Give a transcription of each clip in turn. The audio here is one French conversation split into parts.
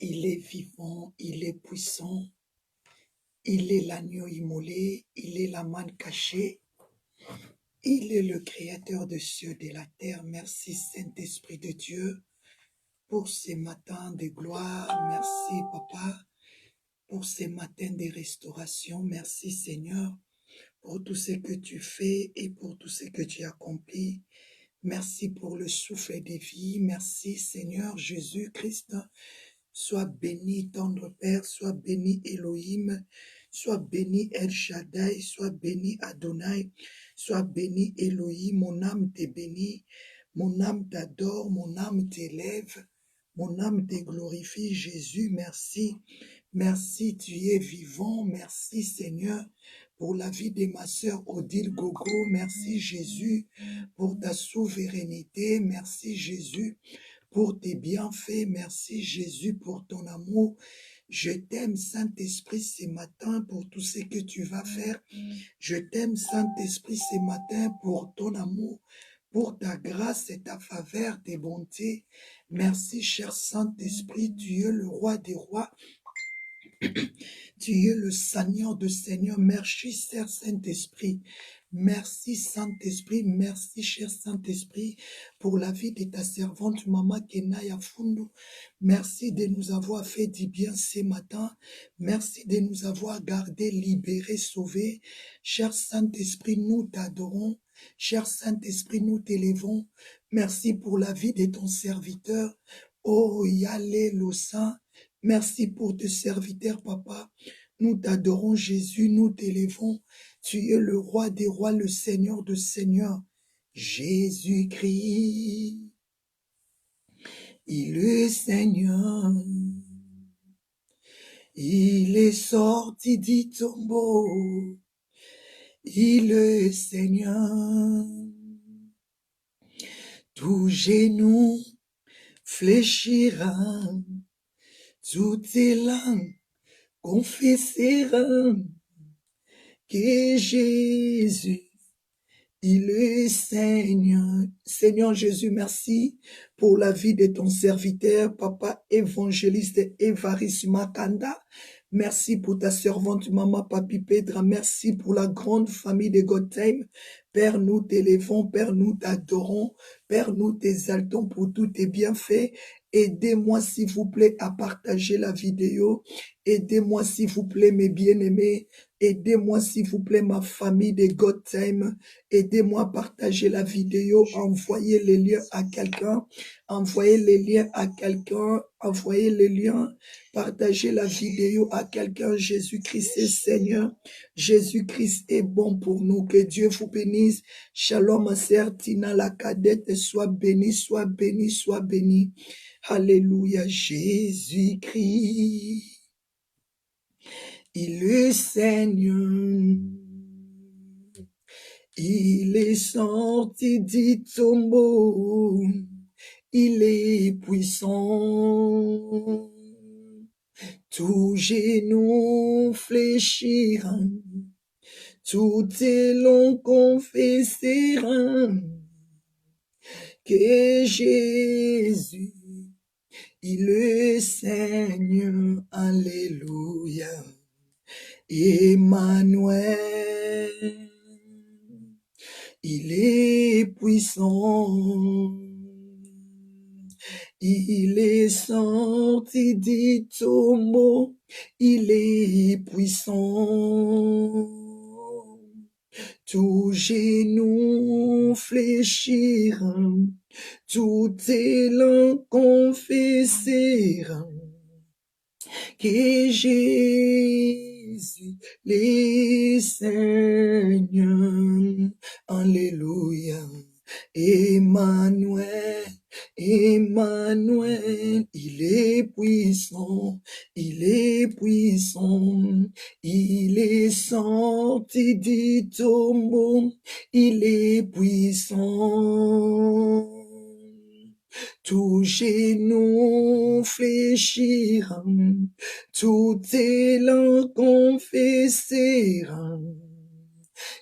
Il est vivant, il est puissant, il est l'agneau immolé, il est la manne cachée, il est le créateur des cieux et de la terre. Merci Saint-Esprit de Dieu pour ces matins de gloire. Merci Papa pour ces matins de restauration. Merci Seigneur pour tout ce que tu fais et pour tout ce que tu accomplis. Merci pour le souffle de vie. Merci Seigneur Jésus-Christ. Sois béni, tendre Père, sois béni Elohim, sois béni El Shaddai, sois béni Adonai, sois béni Elohim. Mon âme te bénit, mon âme t'adore, mon âme t'élève, mon âme te glorifie. Jésus, merci. Merci, tu es vivant. Merci Seigneur pour la vie de ma sœur Odile Gogo. Merci Jésus pour ta souveraineté. Merci Jésus pour tes bienfaits. Merci Jésus pour ton amour. Je t'aime Saint-Esprit ce matin pour tout ce que tu vas faire. Je t'aime Saint-Esprit ce matin pour ton amour, pour ta grâce et ta faveur, tes bontés. Merci cher Saint-Esprit, tu es le roi des rois. Tu es le Seigneur de Seigneurs. Merci, cher Saint-Esprit. Merci, Saint-Esprit. Merci, cher Saint-Esprit, pour la vie de ta servante, Maman Kenaya Fundu. Merci de nous avoir fait du bien ce matin. Merci de nous avoir gardés, libérés, sauvés. Cher Saint-Esprit, nous t'adorons. Cher Saint-Esprit, nous t'élevons. Merci pour la vie de ton serviteur. Oh, Yahweh, le Saint. Merci pour tes serviteurs, Papa. Nous t'adorons, Jésus, nous t'élevons. Tu es le roi des rois, le Seigneur de seigneurs. Jésus-Christ, il est Seigneur. Il est sorti du tombeau. Il est Seigneur. Tout genou fléchira. Toutes les langues confesseront que Jésus, il est Seigneur. Seigneur Jésus, merci pour la vie de ton serviteur, Papa évangéliste Évariste Makanda. Merci pour ta servante, Maman Papi Pedra. Merci pour la grande famille de God Time. Père, nous t'élevons, Père, nous t'adorons. Père, nous t'exaltons pour tous tes bienfaits. Aidez-moi, s'il vous plaît, à partager la vidéo. Aidez-moi, s'il vous plaît, mes bien-aimés. Aidez-moi, s'il vous plaît, ma famille de God Time. Aidez-moi à partager la vidéo. Envoyez les liens à quelqu'un. Envoyez les liens à quelqu'un. Envoyez les liens. Partagez la vidéo à quelqu'un. Jésus-Christ est Seigneur. Jésus-Christ est bon pour nous. Que Dieu vous bénisse. Shalom, ma sœur Tina, la cadette. Sois bénie, sois bénie, sois bénie. Alléluia, Jésus-Christ. Il est Seigneur. Il est sorti du tombeau. Il est puissant. Tout genou fléchira. Toutes les langues confesseront que Jésus, il est Seigneur. Alléluia. Emmanuel, il est puissant. Il est sorti du tombeau. Il est puissant. Tout genou fléchira. Toutes les langues confesseront que Jésus est Seigneur. Alléluia. Emmanuel, Emmanuel, il est puissant, il est puissant, il est sorti du tombeau, il est puissant. Tout genou fléchira, toutes les langues confesseront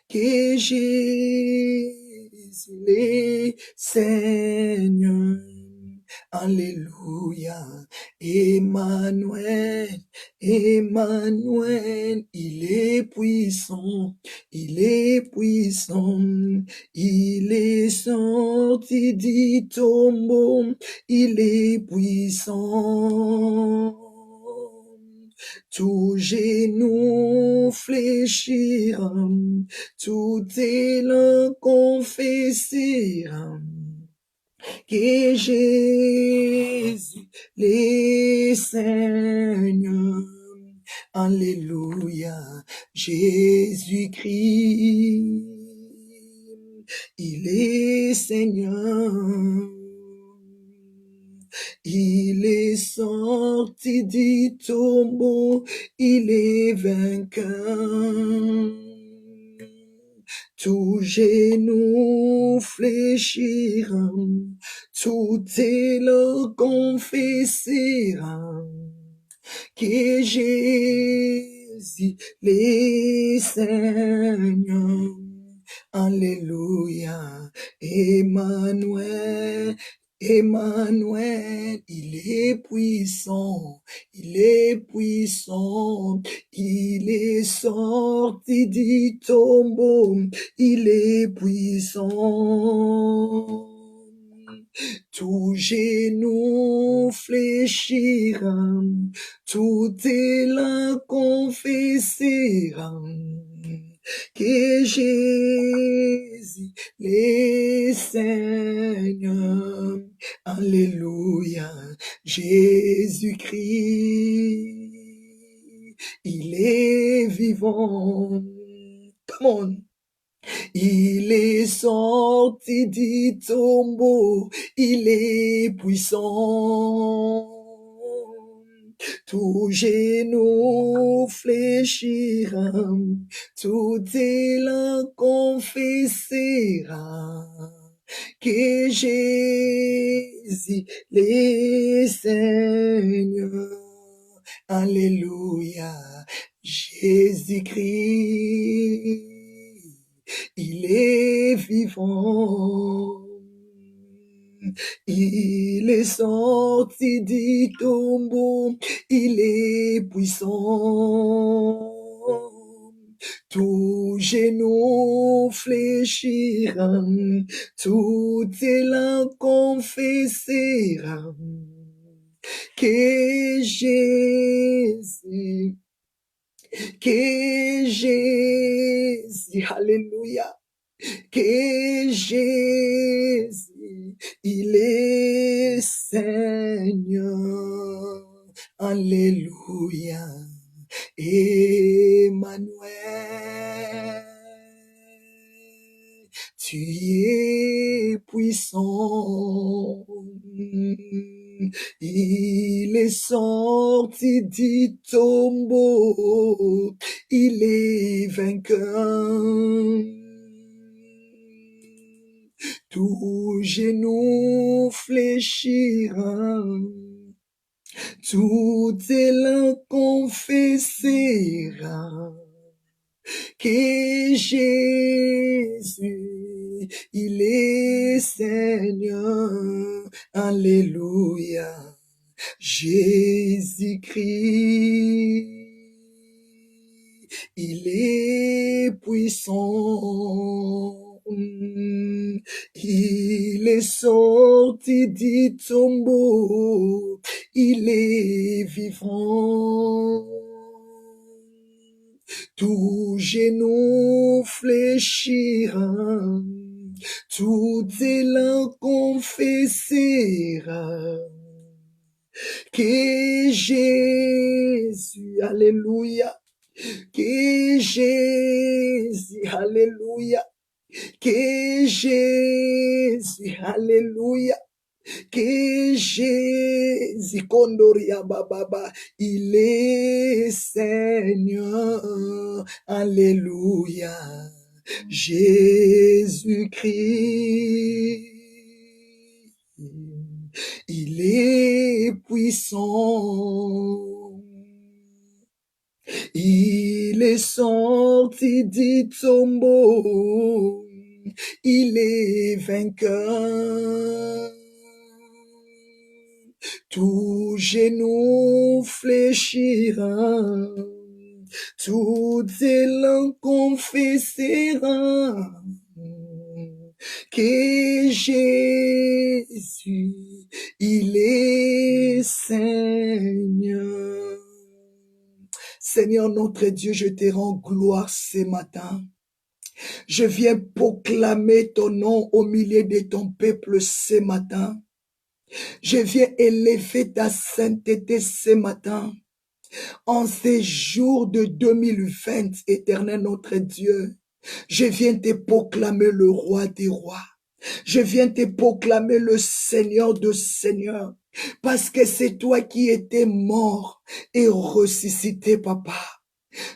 que Jésus est Seigneur. Alléluia. Emmanuel, Emmanuel, il est puissant, il est puissant, il est sorti du tombeau, il est puissant. Tout genou fléchira, tout élan confessera que Jésus les Seigneur. Alléluia, Jésus-Christ, il est Seigneur. Il est sorti du tombeau, il est vainqueur. Tout genou fléchira, tout élan confessera que Jésus les Seigneur. Alléluia, Emmanuel, Emmanuel, il est puissant, il est puissant, il est sorti du tombeau, il est puissant. Tout genou fléchira, tout élan confessera que Jésus les Seigneur. Alléluia, Jésus-Christ, il est vivant. Come on. Il est sorti du tombeau, il est puissant. Tout genou fléchira, tout élan confessera que Jésus les Seigneur. Alléluia, Jésus-Christ, il est vivant. Il est sorti du tombeau, il est puissant. Tout genou fléchira, tout élan confessera que Jésus, alléluia, que Jésus, il est Seigneur. Alléluia, Emmanuel, tu es puissant. Il est sorti du tombeau, il est vainqueur. Tout genou fléchira, tout élan confessera que Jésus, il est Seigneur. Alléluia, Jésus-Christ, il est puissant. Il est sorti du tombeau, il est vivant. Tout genou fléchira, tout élan confessera que Jésus, alléluia, que Jésus, alléluia, que Jésus, alléluia, que Jésus, Kondoria Baba, il est Seigneur, alléluia, Jésus-Christ, il est puissant. Il est sorti du tombeau, il est vainqueur. tout genou fléchira, toutes tes langues confesseront que Jésus, il est Seigneur. Seigneur notre Dieu, je te rends gloire ce matin. Je viens proclamer ton nom au milieu de ton peuple ce matin. Je viens élever ta sainteté ce matin. En ces jours de 2020, éternel notre Dieu, je viens te proclamer le roi des rois. Je viens te proclamer le Seigneur de Seigneurs. Parce que c'est toi qui étais mort et ressuscité, papa.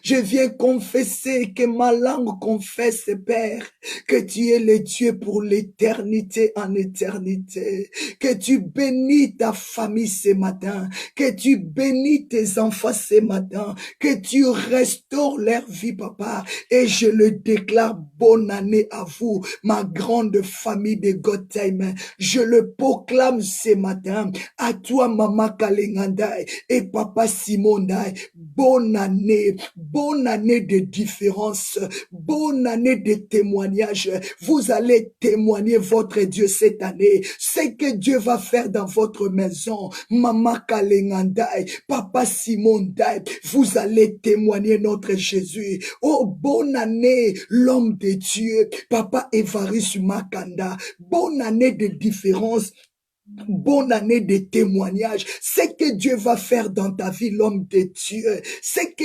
Je viens confesser, que ma langue confesse, Père, que tu es le Dieu pour l'éternité en éternité. Que tu bénis ta famille ce matin. Que tu bénis tes enfants ce matin. Que tu restaures leur vie, papa. Et je le déclare, bonne année à vous, ma grande famille de God Time. Je le proclame ce matin à toi, Maman Kalengandai et Papa Simondai. Bonne année de différence, bonne année de témoignage. Vous allez témoigner votre Dieu cette année. Ce que Dieu va faire dans votre maison, Maman Kalengandai, Papa Simondai, vous allez témoigner notre Jésus. Oh, bonne année, l'homme de Dieu, Papa Évariste Makanda. Bonne année de différence. Bonne année de témoignage. C'est que Dieu va faire dans ta vie, l'homme de Dieu. C'est que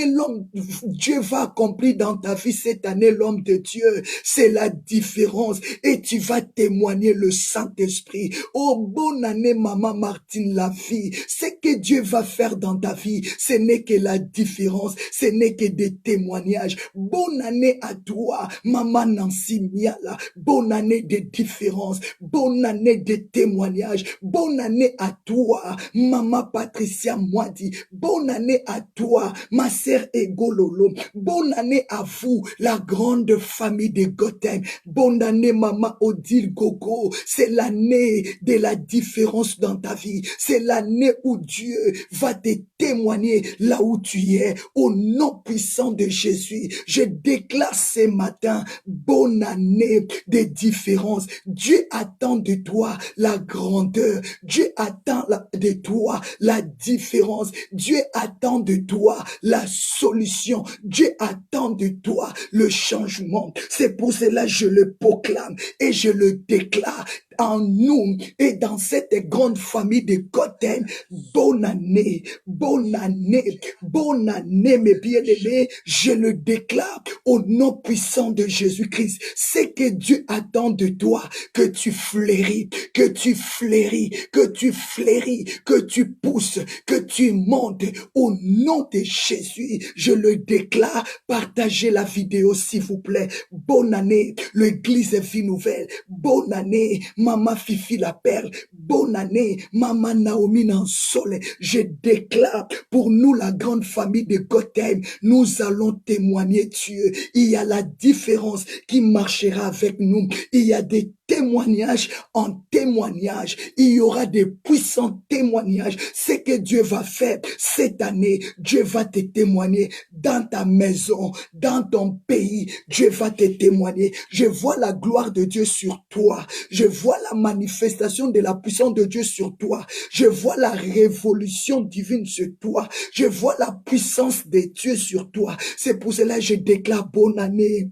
Dieu va accomplir dans ta vie cette année, l'homme de Dieu. C'est la différence. Et tu vas témoigner le Saint-Esprit. Oh, bonne année, Maman Martine, la vie. C'est que Dieu va faire dans ta vie. Ce n'est que la différence. Ce n'est que des témoignages. Bonne année à toi, Maman Nancy Miala. Bonne année de différence. Bonne année de témoignages. Bonne année à toi, Maman Patricia Mwadi. Bonne année à toi, ma sœur Egololo. Bonne année à vous, la grande famille de Gotham. Bonne année, Maman Odile Gogo. C'est l'année de la différence dans ta vie. C'est l'année où Dieu va te témoigner là où tu es. Au nom puissant de Jésus, je déclare ce matin, bonne année de différence. Dieu attend de toi la grandeur. Dieu attend de toi la différence. Dieu attend de toi la solution. Dieu attend de toi le changement. C'est pour cela que je le proclame et je le déclare en nous et dans cette grande famille de Gotham. Bonne année, bonne année, bonne année, mes bien-aimés. Je le déclare au nom puissant de Jésus-Christ. C'est que Dieu attend de toi que tu fleuris, que tu fleuris, que tu fleuris, que tu pousses, que tu montes au nom de Jésus. Je le déclare. Partagez la vidéo, s'il vous plaît. Bonne année, l'église Vie Nouvelle. Bonne année, Maman Fifi la Perle. Bonne année, Maman Naomi Nansole. Je déclare pour nous, la grande famille de Gotham, nous allons témoigner Dieu. Il y a la différence qui marchera avec nous. Il y a des témoignages en témoignage. Il y aura des puissants témoignages. Ce que Dieu va faire cette année, Dieu va te témoigner dans ta maison, dans ton pays. Dieu va te témoigner. Je vois la gloire de Dieu sur toi. Je vois la manifestation de la puissance de Dieu sur toi. Je vois la révolution divine sur toi. Je vois la puissance de Dieu sur toi. C'est pour cela que je déclare bonne année.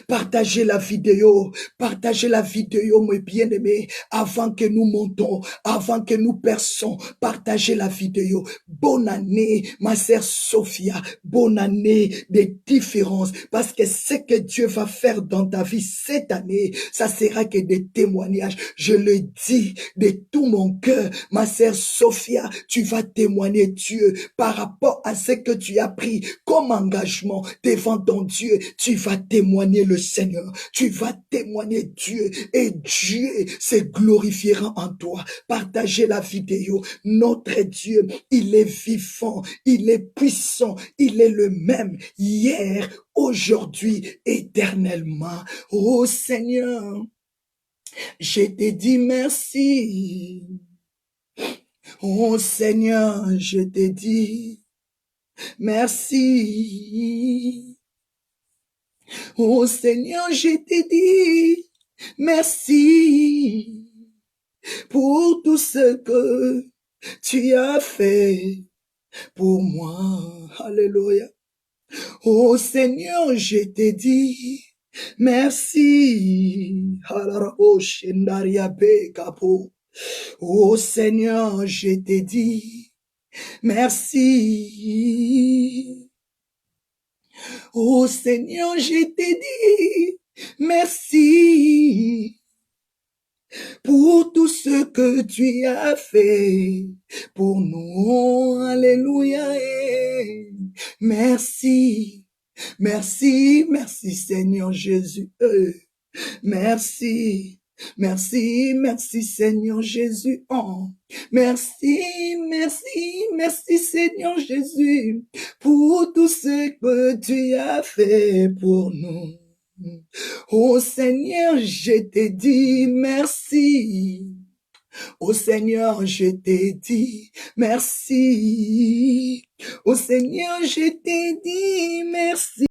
Partagez la vidéo, mes bien-aimés, avant que nous montons, avant que nous perçons, partagez la vidéo. Bonne année, ma sœur Sophia, bonne année des différences, parce que ce que Dieu va faire dans ta vie cette année, ça sera que des témoignages. Je le dis de tout mon cœur, ma sœur Sophia, tu vas témoigner Dieu par rapport à ce que tu as pris comme engagement devant ton Dieu. Tu vas témoigner le Seigneur, tu vas témoigner Dieu et Dieu se glorifiera en toi. Partagez la vidéo. Notre Dieu, il est vivant, il est puissant, il est le même hier, aujourd'hui, éternellement. Oh Seigneur, je te dis merci. Oh Seigneur, je te dis merci. Oh Seigneur, je te dis merci pour tout ce que tu as fait pour moi. Alléluia. Oh Seigneur, je te dis merci. Oh Seigneur, je te dis merci. Oh Seigneur, je te dis merci pour tout ce que tu as fait pour nous. Alléluia. Merci. Merci, merci Seigneur Jésus. Merci. Merci, merci Seigneur Jésus. Oh, merci, merci, merci Seigneur Jésus pour tout ce que tu as fait pour nous. Oh Seigneur, je te dis merci. Oh Seigneur, je te dis merci. Oh Seigneur, je te dis merci.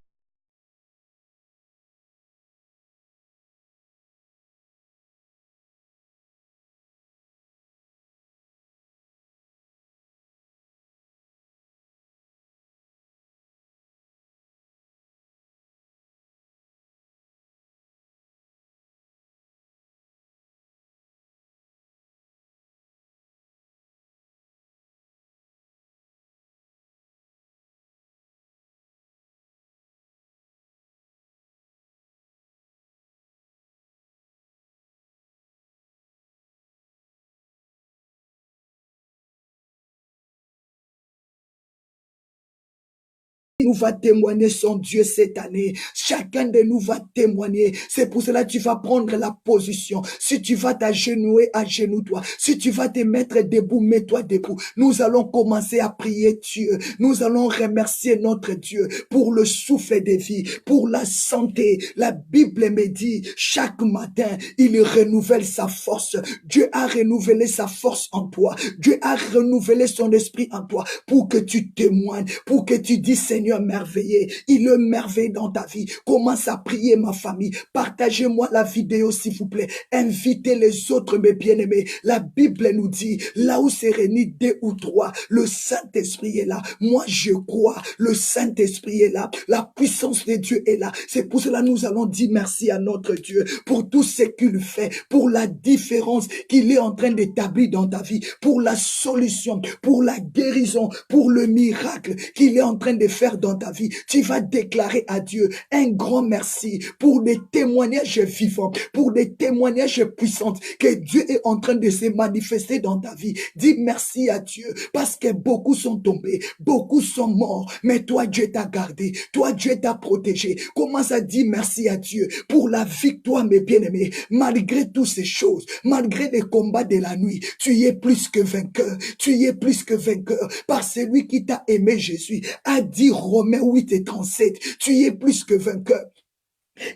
Nous va témoigner son Dieu cette année. Chacun de nous va témoigner. C'est pour cela que tu vas prendre la position. Si tu vas t'agenouiller, agenouille-toi. Si tu vas te mettre debout, mets-toi debout. Nous allons commencer à prier Dieu. Nous allons remercier notre Dieu pour le souffle de vie, pour la santé. La Bible me dit, chaque matin, il renouvelle sa force. Dieu a renouvelé sa force en toi. Dieu a renouvelé son esprit en toi pour que tu témoignes, pour que tu dis, Seigneur, merveilleux, il est merveilleux dans ta vie. Commence à prier, ma famille. Partagez-moi la vidéo, s'il vous plaît. Invitez les autres, mes bien-aimés. La Bible nous dit, là où c'est réuni 2 ou 3, le Saint-Esprit est là. Moi, je crois, le Saint-Esprit est là. La puissance de Dieu est là. C'est pour cela que nous allons dire merci à notre Dieu pour tout ce qu'il fait, pour la différence qu'il est en train d'établir dans ta vie, pour la solution, pour la guérison, pour le miracle qu'il est en train de faire dans ta vie. Tu vas déclarer à Dieu un grand merci pour des témoignages vivants, pour des témoignages puissants que Dieu est en train de se manifester dans ta vie. Dis merci à Dieu parce que beaucoup sont tombés, beaucoup sont morts, mais toi Dieu t'a gardé, toi Dieu t'a protégé. Commence à dire merci à Dieu pour la victoire, mes bien-aimés. Malgré toutes ces choses, malgré les combats de la nuit, tu es plus que vainqueur, tu es plus que vainqueur par celui qui t'a aimé. Jésus a dit, Romains 8 et 37, tu es plus que vainqueur.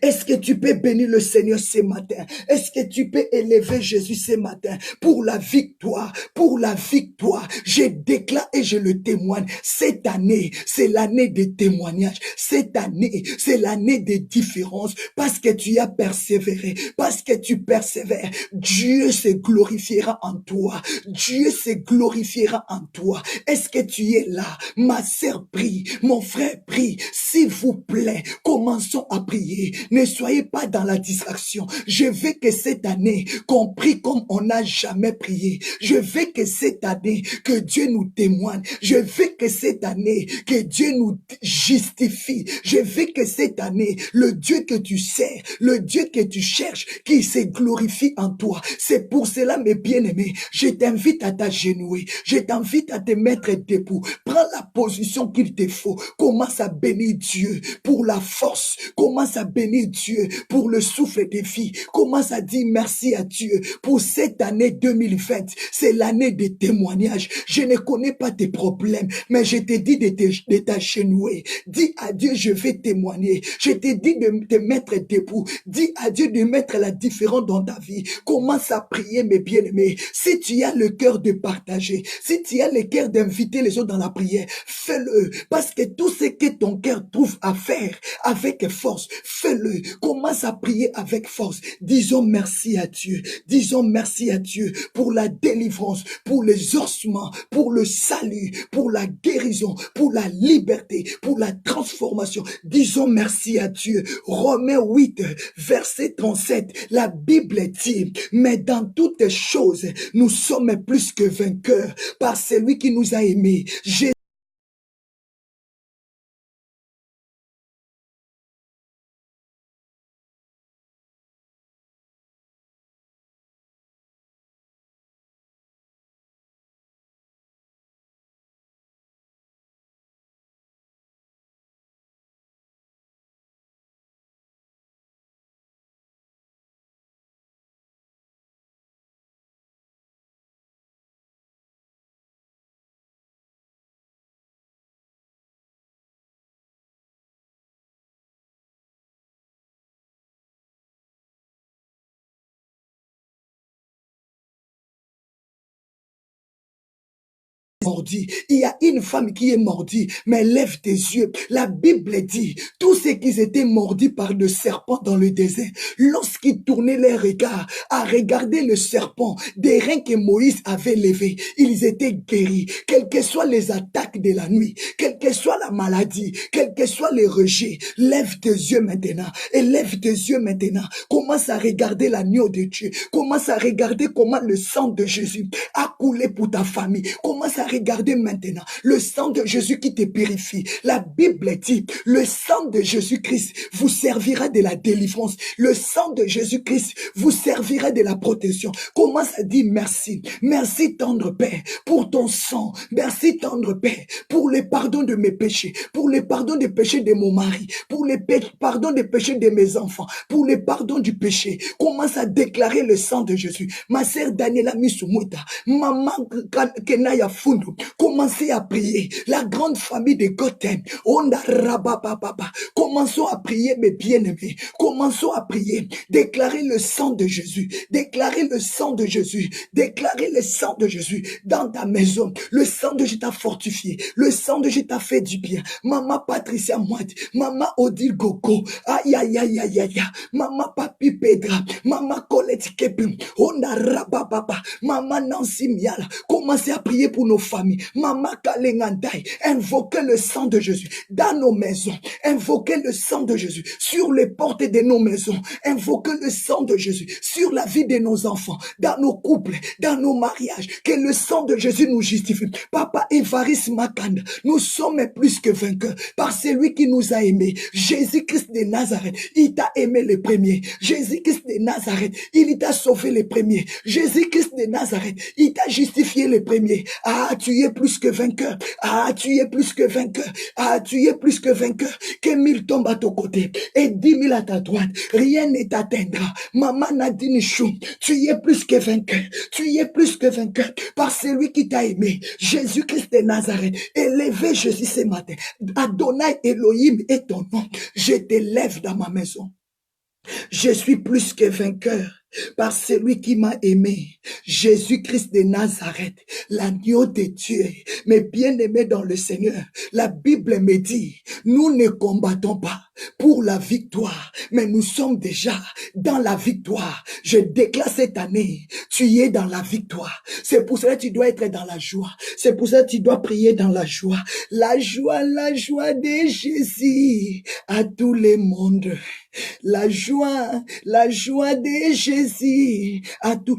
Est-ce que tu peux bénir le Seigneur ce matin? Est-ce que tu peux élever Jésus ce matin pour la victoire? Pour la victoire, je déclare et je le témoigne. Cette année, c'est l'année des témoignages. Cette année, c'est l'année des différences. Parce que tu as persévéré, parce que tu persévères, Dieu se glorifiera en toi. Dieu se glorifiera en toi. Est-ce que tu es là? Ma sœur prie, mon frère prie. S'il vous plaît, commençons à prier. Ne soyez pas dans la distraction. Je veux que cette année, qu'on prie comme on n'a jamais prié. Je veux que cette année, que Dieu nous témoigne. Je veux que cette année, que Dieu nous justifie. Je veux que cette année, le Dieu que tu sers, le Dieu que tu cherches, qu'il se glorifie en toi. C'est pour cela, mes bien-aimés, je t'invite à t'agenouiller. Je t'invite à te mettre debout. Prends la position qu'il te faut. Commence à bénir Dieu pour la force. Commence à bénir Dieu pour le souffle de vie. Commence à dire merci à Dieu pour cette année 2020. C'est l'année des témoignages. Je ne connais pas tes problèmes, mais je te dis de t'agenouiller. Dis à Dieu, je vais témoigner. Je te dis de te mettre debout. Dis à Dieu de mettre la différence dans ta vie. Commence à prier, mes bien-aimés. Si tu as le cœur de partager, si tu as le cœur d'inviter les autres dans la prière, fais-le. Parce que tout ce que ton cœur trouve à faire avec force, fais-le. Commence à prier avec force. Disons merci à Dieu. Disons merci à Dieu pour la délivrance, pour les ossements, pour le salut, pour la guérison, pour la liberté, pour la transformation. Disons merci à Dieu. Romains 8, verset 37, la Bible dit, mais dans toutes choses, nous sommes plus que vainqueurs par celui qui nous a aimés. Mordi. Il y a une femme qui est mordie, mais lève tes yeux. La Bible dit, tous ceux qui étaient mordis par le serpent dans le désert, lorsqu'ils tournaient les regards à regarder le serpent, des reins que Moïse avait levés, ils étaient guéris. Quelles que soient les attaques de la nuit, quelle que soit la maladie, quel que soit les rejets, lève tes yeux maintenant et lève tes yeux maintenant. Commence à regarder l'agneau de Dieu. Commence à regarder comment le sang de Jésus a coulé pour ta famille. Commence à regarder maintenant le sang de Jésus qui te purifie. La Bible dit, le sang de Jésus-Christ vous servira de la délivrance. Le sang de Jésus-Christ vous servira de la protection. Commence à dire merci. Merci tendre Père pour ton sang. Merci tendre Père pour le pardon de mes péchés, pour le pardon des péchés de mon mari, pour le pardon des péchés de mes enfants, pour le pardon du péché. Commence à déclarer le sang de Jésus. Ma sœur Daniela Misumuta, maman Kenaya Fundu, commencez à prier. La grande famille de Gotham, Onda Rabababa, commençons à prier mes bien-aimés. Commençons à prier. Déclarer le sang de Jésus. Déclarer le sang de Jésus. Déclarer le sang de Jésus dans ta maison. Le sang de Jésus t'a fortifié. Le sang de Jésus t'a fait du bien. Maman Patricia Mouad, maman Odile Gogo, aïe aïe aïe aïe aïe, maman Papi Pedra, maman Colette Kepim, Onda Rabababa, maman Nancy Miala. Commencez à prier pour nos familles. Maman Kalengandai, invoquez le sang de Jésus dans nos maisons. Invoquez le sang de Jésus sur les portes de nos maisons. Invoquez le sang de Jésus sur la vie de nos enfants, dans nos couples, dans nos mariages. Que le sang de Jésus nous justifie. Papa Evaris Makanda, nous sommes plus que vainqueurs par celui qui nous a aimés. Jésus-Christ de Nazareth, il t'a aimé le premier. Jésus-Christ de Nazareth, il t'a sauvé le premier. Jésus-Christ de Nazareth, il t'a justifié le premier. Ah, tu es plus que vainqueur. Ah, tu es plus que vainqueur. Ah, tu es plus que vainqueur. Que 1000 tombent à ton côté et 10 000 à ta droite. Rien ne t'atteindra. Maman Nadine Chou, tu es plus que vainqueur. Tu es plus que vainqueur par celui qui t'a aimé. Jésus-Christ de Nazareth, élevez Jésus ce matin. Adonai Elohim est ton nom. Je t'élève dans ma maison. Je suis plus que vainqueur par celui qui m'a aimé. Jésus-Christ de Nazareth, l'agneau de Dieu, mes bien-aimés dans le Seigneur. La Bible me dit, nous ne combattons pas pour la victoire, mais nous sommes déjà dans la victoire. Je déclare cette année, tu es dans la victoire. C'est pour cela que tu dois être dans la joie. C'est pour ça que tu dois prier dans la joie. La joie de Jésus à tous les mondes. La joie de Jésus à tout.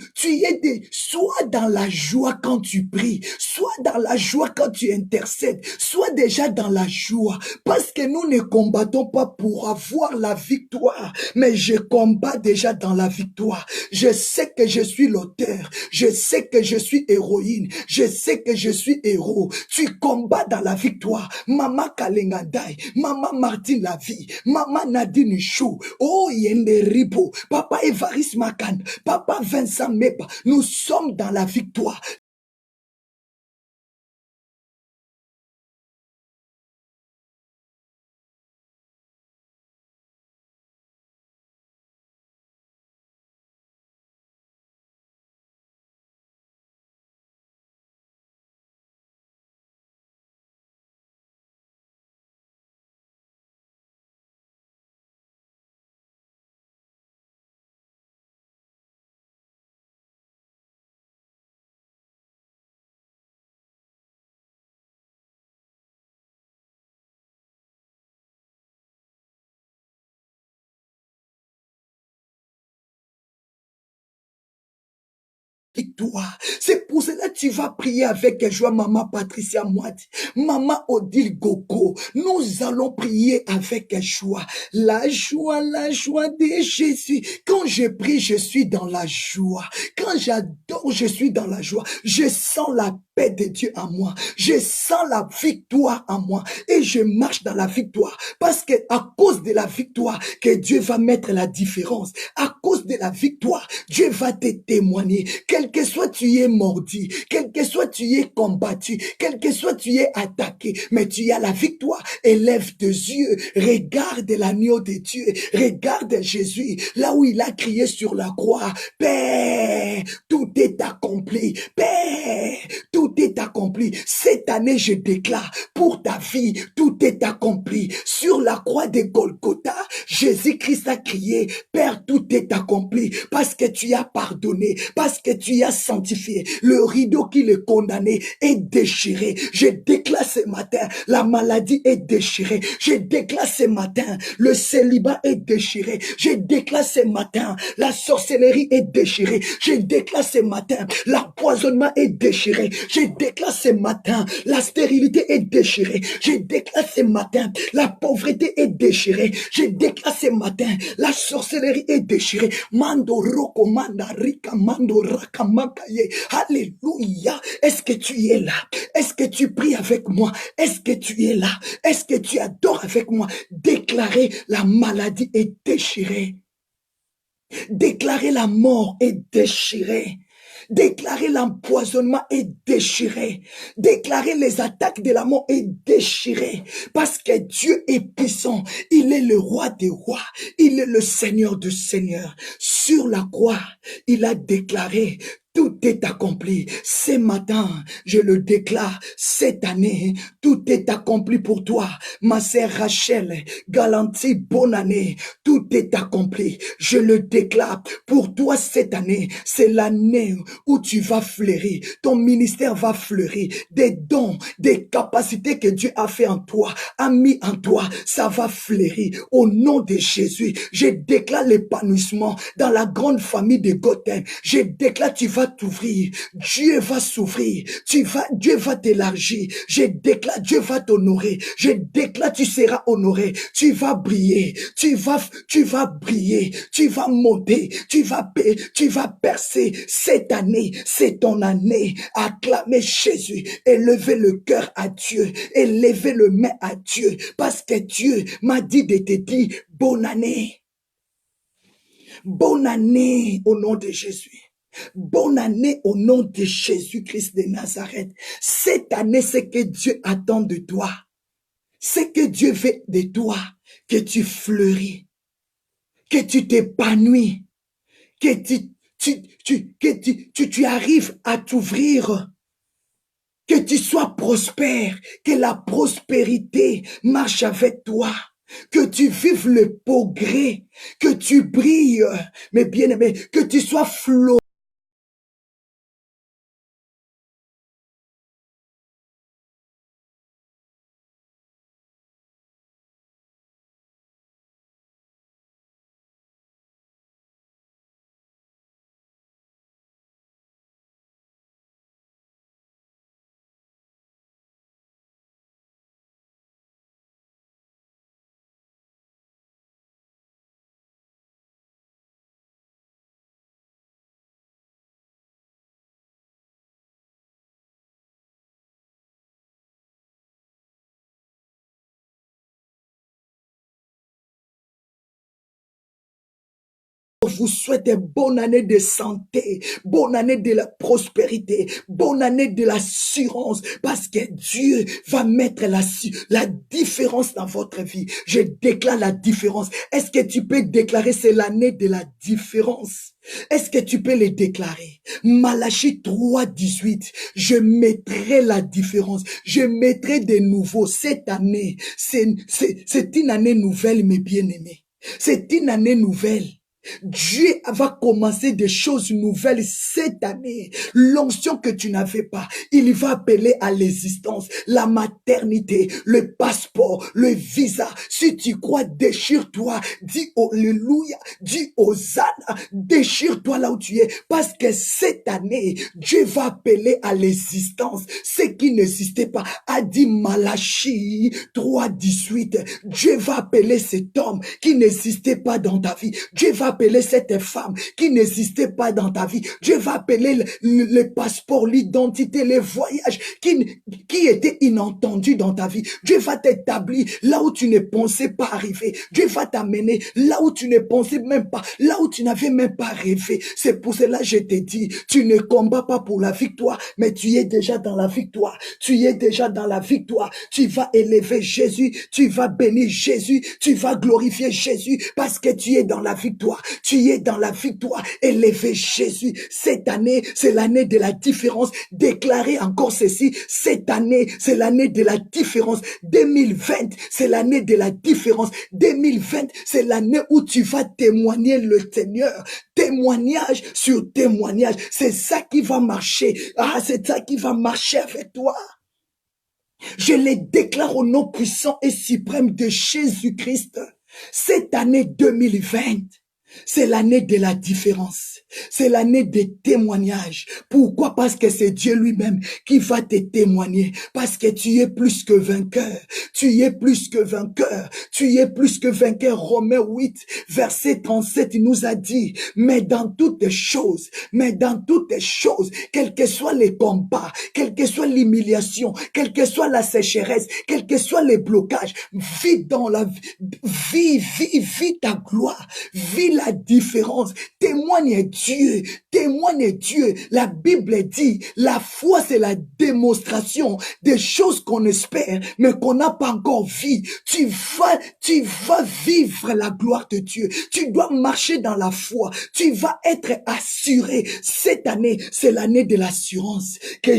Sois dans la joie quand tu pries, sois dans la joie quand tu intercèdes, sois déjà dans la joie, parce que nous ne combattons pas pas pour avoir la victoire, mais je combats déjà dans la victoire. Je sais que je suis l'auteur, je sais que je suis héroïne, je sais que je suis héros. Tu combats dans la victoire. Maman Kalengadai, Maman Martine Lavie, Maman Nadine Chou, oh Yende Ribo, Papa Evaris Makan, Papa Vincent Mepa, nous sommes dans la victoire. Victoire. C'est pour cela que tu vas prier avec joie, Maman Patricia Moiti, Maman Odile Gogo. Nous allons prier avec joie. La joie de Jésus. Quand je prie, je suis dans la joie. Quand j'adore, je suis dans la joie. Je sens la paix de Dieu en moi. Je sens la victoire en moi. Et je marche dans la victoire. Parce que à cause de la victoire, que Dieu va mettre la différence. À cause de la victoire, Dieu va te témoigner. Quel que soit tu es mordu, quel que soit tu es combattu, quel que soit tu es attaqué, mais tu as la victoire. Élève tes yeux, regarde l'agneau de Dieu, regarde Jésus, là où il a crié sur la croix, Père, tout est accompli, Père, tout est accompli. Cette année, je déclare, pour ta vie, tout est accompli. Sur la croix de Golgotha, Jésus-Christ a crié, Père, tout est accompli, parce que tu as pardonné, parce que tu as sanctifié. Le rideau qui le condamnait est déchiré. Je déclare ce matin, la maladie est déchirée. Je déclare ce matin, le célibat est déchiré. Je déclare ce matin, la sorcellerie est déchirée. Je déclare ce matin, l'empoisonnement est déchiré. Je déclare ce matin, la stérilité est déchirée. Je déclare ce matin, la pauvreté est déchirée. Je déclare ce matin, la sorcellerie est déchirée. Mando roko manda rika mando raka makaye. Alléluia. Est-ce que tu es là? Est-ce que tu pries avec moi? Est-ce que tu es là? Est-ce que tu adores avec moi? Déclarer la maladie est déchirée. Déclarer la mort est déchirée. Déclarer l'empoisonnement est déchiré. Déclarer les attaques de la mort est déchiré. Parce que Dieu est puissant. Il est le roi des rois. Il est le Seigneur des seigneurs. Sur la croix, il a déclaré, tout est accompli. Ce matin, je le déclare, cette année, tout est accompli pour toi. Ma sœur Rachel, Galantie, bonne année. Tout est accompli. Je le déclare pour toi cette année. C'est l'année où tu vas fleurir. Ton ministère va fleurir. Des dons, des capacités que Dieu a fait en toi, a mis en toi, ça va fleurir. Au nom de Jésus, je déclare l'épanouissement dans la grande famille de Gotham. Je déclare, tu vas t'ouvrir. Dieu va s'ouvrir. Dieu va t'élargir. Je déclare, Dieu va t'honorer. Je déclare, tu seras honoré. Tu vas briller. Tu vas briller. Tu vas monter. Tu vas percer. Cette année, c'est ton année. Acclamez Jésus. Élevez le cœur à Dieu. Élevez le main à Dieu. Parce que Dieu m'a dit de te dire, bonne année. Bonne année au nom de Jésus. Bonne année au nom de Jésus-Christ de Nazareth. Cette année, c'est que Dieu attend de toi. C'est que Dieu veut de toi que tu fleuris, que tu t'épanouis, que tu arrives à t'ouvrir, que tu sois prospère, que la prospérité marche avec toi. Que tu vives le progrès, que tu brilles, mais bien aimé, que tu sois flot. vous souhaite une bonne année de santé, bonne année de la prospérité, bonne année de l'assurance, parce que Dieu va mettre la différence dans votre vie. Je déclare la différence. Est-ce que tu peux déclarer c'est l'année de la différence? Est-ce que tu peux les déclarer? Malachie 3:18, je mettrai la différence, je mettrai des nouveaux. Cette année, c'est une année nouvelle, mes bien-aimés. C'est une année nouvelle. Dieu va commencer des choses nouvelles cette année. L'onction que tu n'avais pas, il va appeler à l'existence la maternité, le passeport, le visa. Si tu crois, déchire-toi, dis alléluia, dis hosanna, déchire-toi là où tu es, parce que cette année, Dieu va appeler à l'existence ce qui n'existait pas. A dit Malachie 3:18, Dieu va appeler cet homme qui n'existait pas dans ta vie. Dieu va appeler cette femme qui n'existait pas dans ta vie. Dieu va appeler le passeport, l'identité, les voyages qui étaient inentendus dans ta vie. Dieu va t'établir là où tu ne pensais pas arriver. Dieu va t'amener là où tu ne pensais même pas, là où tu n'avais même pas rêvé. C'est pour cela que je te dis, tu ne combats pas pour la victoire, mais tu es déjà dans la victoire. Tu es déjà dans la victoire. Tu vas élever Jésus, tu vas bénir Jésus, tu vas glorifier Jésus parce que tu es dans la victoire. Tu es dans la victoire. Élevez Jésus. Cette année, c'est l'année de la différence. Déclarez encore ceci. Cette année, c'est l'année de la différence. 2020, c'est l'année de la différence. 2020, c'est l'année où tu vas témoigner le Seigneur. Témoignage sur témoignage. C'est ça qui va marcher. Ah, c'est ça qui va marcher avec toi. Je les déclare au nom puissant et suprême de Jésus-Christ. Cette année 2020, c'est l'année de la différence. C'est l'année des témoignages. Pourquoi? Parce que c'est Dieu lui-même qui va te témoigner. Parce que tu es plus que vainqueur. Tu es plus que vainqueur. Tu es plus que vainqueur. Romains 8, verset 37, il nous a dit, mais dans toutes choses, quels que soient les combats, quelle que soit l'humiliation, quelle que soit la sécheresse, quels que soient les blocages, vis dans la vie, vis ta gloire, vis la différence, témoigne Dieu. La Bible dit, la foi c'est la démonstration des choses qu'on espère, mais qu'on n'a pas encore vues. Tu vas vivre la gloire de Dieu. Tu dois marcher dans la foi. Tu vas être assuré. Cette année, c'est l'année de l'assurance que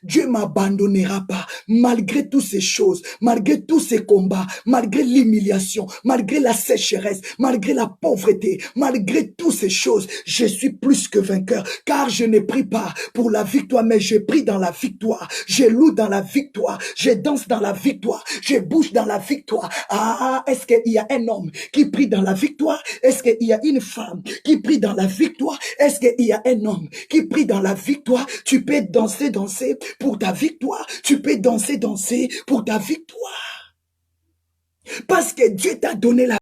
Dieu m'abandonnera pas, malgré toutes ces choses, malgré tous ces combats, malgré l'humiliation, malgré la sécheresse, malgré la pauvreté, malgré toutes ces choses, je suis plus que vainqueur, car je ne prie pas pour la victoire, mais je prie dans la victoire, je loue dans la victoire, je danse dans la victoire, je bouge dans la victoire. Ah, est-ce qu'il y a un homme qui prie dans la victoire? Est-ce qu'il y a une femme qui prie dans la victoire? Est-ce qu'il y a un homme qui prie dans la victoire? Tu peux danser pour ta victoire, tu peux danser pour ta victoire, parce que Dieu t'a donné la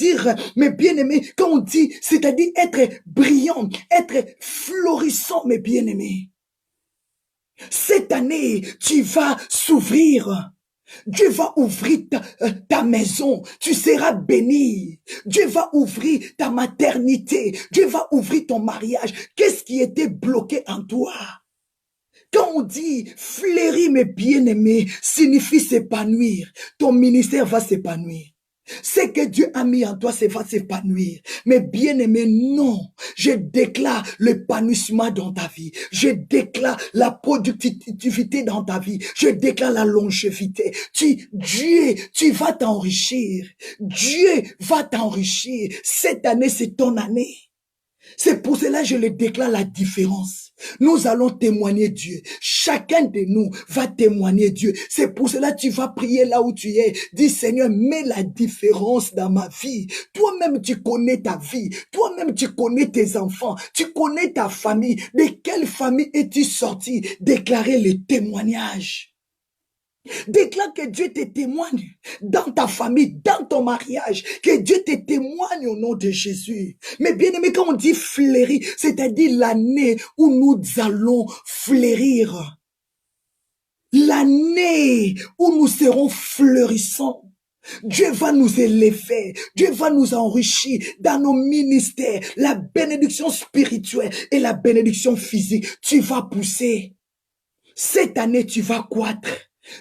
dire, mes bien-aimés, quand on dit, c'est-à-dire être brillant, être florissant, mes bien-aimés. Cette année, tu vas s'ouvrir. Dieu va ouvrir ta maison. Tu seras béni. Dieu va ouvrir ta maternité. Dieu va ouvrir ton mariage. Qu'est-ce qui était bloqué en toi? Quand on dit fleurir, mes bien-aimés, signifie s'épanouir. Ton ministère va s'épanouir. Ce que Dieu a mis en toi, ça va s'épanouir. Mais bien aimé, non. Je déclare l'épanouissement dans ta vie. Je déclare la productivité dans ta vie. Je déclare la longévité. Dieu, tu vas t'enrichir. Dieu va t'enrichir. Cette année, c'est ton année. C'est pour cela que je le déclare la différence. Nous allons témoigner Dieu. Chacun de nous va témoigner Dieu. C'est pour cela que tu vas prier là où tu es. Dis Seigneur, mets la différence dans ma vie. Toi-même, tu connais ta vie. Toi-même, tu connais tes enfants. Tu connais ta famille. De quelle famille es-tu sorti? Déclarer le témoignage. Déclare que Dieu te témoigne dans ta famille, dans ton mariage, que Dieu te témoigne au nom de Jésus. Mais bien aimé, quand on dit fleurir, c'est-à-dire l'année où nous allons fleurir. L'année où nous serons fleurissants. Dieu va nous élever, Dieu va nous enrichir dans nos ministères, la bénédiction spirituelle et la bénédiction physique. Tu vas pousser. Cette année, tu vas croître.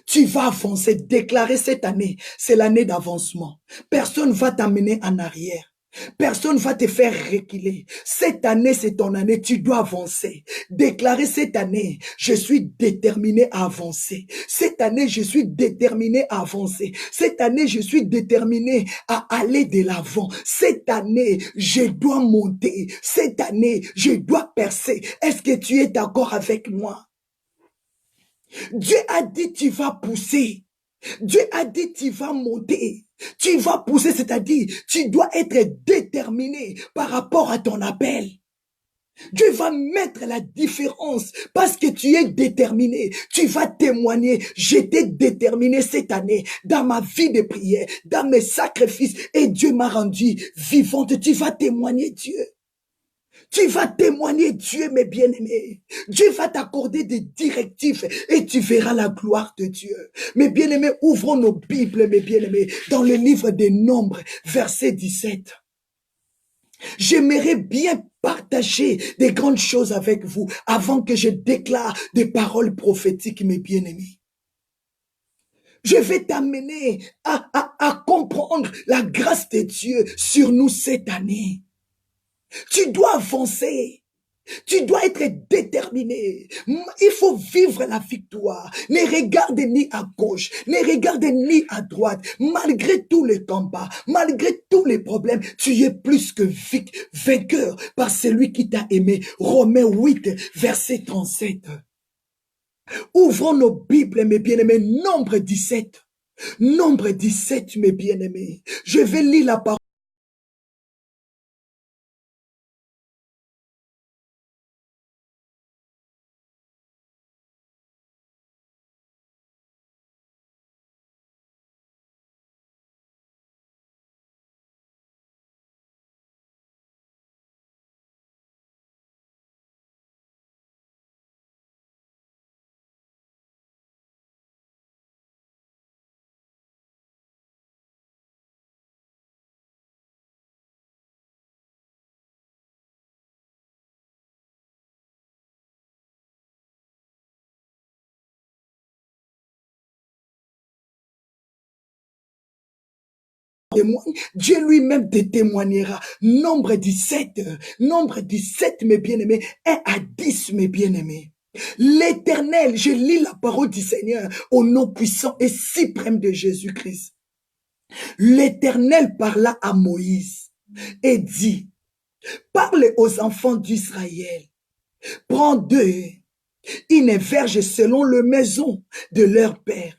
Tu vas avancer, déclarer cette année, c'est l'année d'avancement. Personne ne va t'amener en arrière. Personne ne va te faire reculer. Cette année, c'est ton année, tu dois avancer. Déclarer cette année, je suis déterminé à avancer. Cette année, je suis déterminé à avancer. Cette année, je suis déterminé à aller de l'avant. Cette année, je dois monter. Cette année, je dois percer. Est-ce que tu es d'accord avec moi? Dieu a dit tu vas pousser. Dieu a dit tu vas monter. Tu vas pousser, c'est-à-dire tu dois être déterminé par rapport à ton appel. Dieu va mettre la différence parce que tu es déterminé. Tu vas témoigner. J'étais déterminé cette année dans ma vie de prière, dans mes sacrifices et Dieu m'a rendu vivante. Tu vas témoigner Dieu. Tu vas témoigner Dieu, mes bien-aimés. Dieu va t'accorder des directives et tu verras la gloire de Dieu. Mes bien-aimés, ouvrons nos Bibles, mes bien-aimés, dans le livre des Nombres, verset 17. J'aimerais bien partager des grandes choses avec vous avant que je déclare des paroles prophétiques, mes bien-aimés. Je vais t'amener à comprendre la grâce de Dieu sur nous cette année. Tu dois avancer. Tu dois être déterminé. Il faut vivre la victoire. Ne regarde ni à gauche, ne regarde ni à droite. Malgré tous les combats, malgré tous les problèmes, tu es plus que vainqueur par celui qui t'a aimé. Romains 8, verset 37. Ouvrons nos Bibles, mes bien-aimés. Nombre 17. Nombre 17, mes bien-aimés. Je vais lire la parole. Dieu lui-même te témoignera. Nombre 17, mes bien-aimés, 1 à 10, mes bien-aimés. L'Éternel, je lis la parole du Seigneur au nom puissant et suprême de Jésus-Christ. L'Éternel parla à Moïse et dit, parle aux enfants d'Israël, prends d'eux une verge selon le maison de leur père,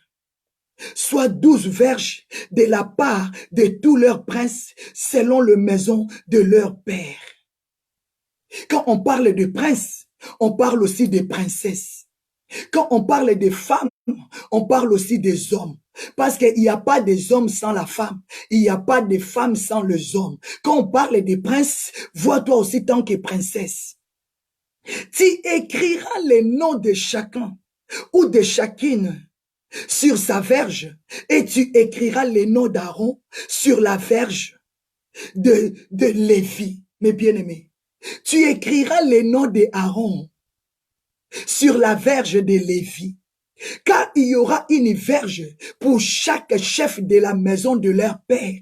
soit 12 verges de la part de tous leurs princes selon le maison de leur père. Quand on parle de princes, on parle aussi de princesses. Quand on parle de femmes, on parle aussi des hommes. Parce qu'il n'y a pas des hommes sans la femme. Il n'y a pas de femmes sans les hommes. Quand on parle des princes, vois-toi aussi tant que princesse. Tu écriras les noms de chacun ou de chacune sur sa verge et tu écriras les noms d'Aaron sur la verge de Lévi, mes bien-aimés. Tu écriras les noms d'Aaron sur la verge de Lévi, car il y aura une verge pour chaque chef de la maison de leur père.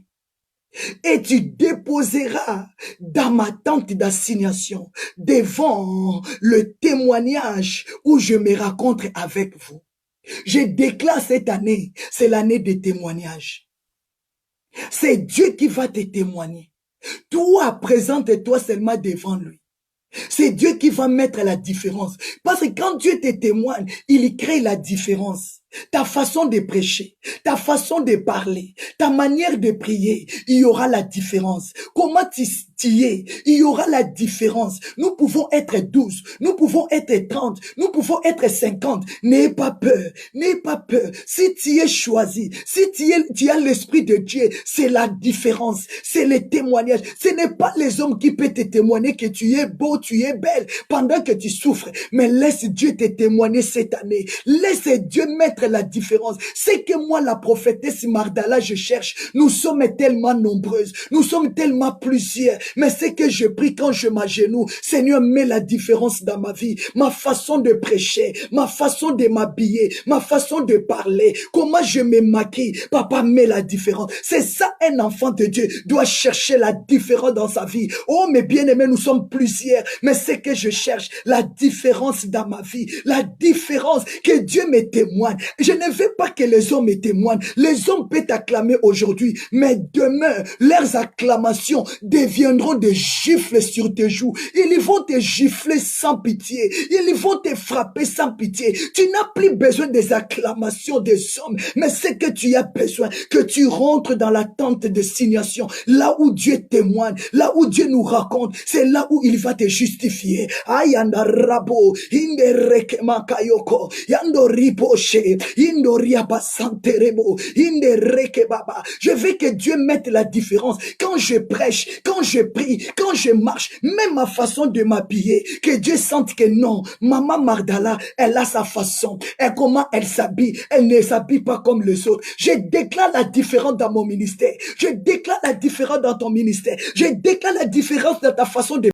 Et tu déposeras dans ma tente d'assignation devant le témoignage où je me rencontre avec vous. Je déclare cette année, c'est l'année des témoignages. C'est Dieu qui va te témoigner. Toi, présente-toi seulement devant lui. C'est Dieu qui va mettre la différence. Parce que quand Dieu te témoigne, il crée la différence. Ta façon de prêcher, ta façon de parler, ta manière de prier, il y aura la différence. Comment tu es, il y aura la différence. Nous pouvons être 12, nous pouvons être 30, nous pouvons être 50. N'aie pas peur, n'aie pas peur. Si tu es choisi, si tu as l'Esprit de Dieu, c'est la différence, c'est le témoignage. Ce n'est pas les hommes qui peuvent te témoigner que tu es beau, tu es belle, pendant que tu souffres. Mais laisse Dieu te témoigner cette année. Laisse Dieu mettre la différence. C'est que moi, la prophétesse Mardala, je cherche. Nous sommes tellement nombreuses. Nous sommes tellement plusieurs. Mais c'est que je prie quand je m'agenouille. Seigneur, mets la différence dans ma vie. Ma façon de prêcher, ma façon de m'habiller, ma façon de parler, comment je me maquille. Papa, mets la différence. C'est ça, un enfant de Dieu doit chercher la différence dans sa vie. Oh, mes bien-aimés, nous sommes plusieurs. Mais c'est que je cherche la différence dans ma vie. La différence que Dieu me témoigne. Je ne veux pas que les hommes me témoignent. Les hommes peuvent t'acclamer aujourd'hui, mais demain, leurs acclamations deviendront des gifles sur tes joues. Ils vont te gifler sans pitié. Ils vont te frapper sans pitié. Tu n'as plus besoin des acclamations des hommes, mais c'est que tu as besoin que tu rentres dans la tente de signation, là où Dieu témoigne, là où Dieu nous raconte, c'est là où il va te justifier. Ayanda rabo, inde rekema kayoko, yando ripoche, je veux que Dieu mette la différence. Quand je prêche, quand je prie, quand je marche, même ma façon de m'habiller, que Dieu sente que non, Maman Mardala, elle a sa façon. Et comment elle s'habille, elle ne s'habille pas comme les autres. Je déclare la différence dans mon ministère. Je déclare la différence dans ton ministère. Je déclare la différence dans ta façon de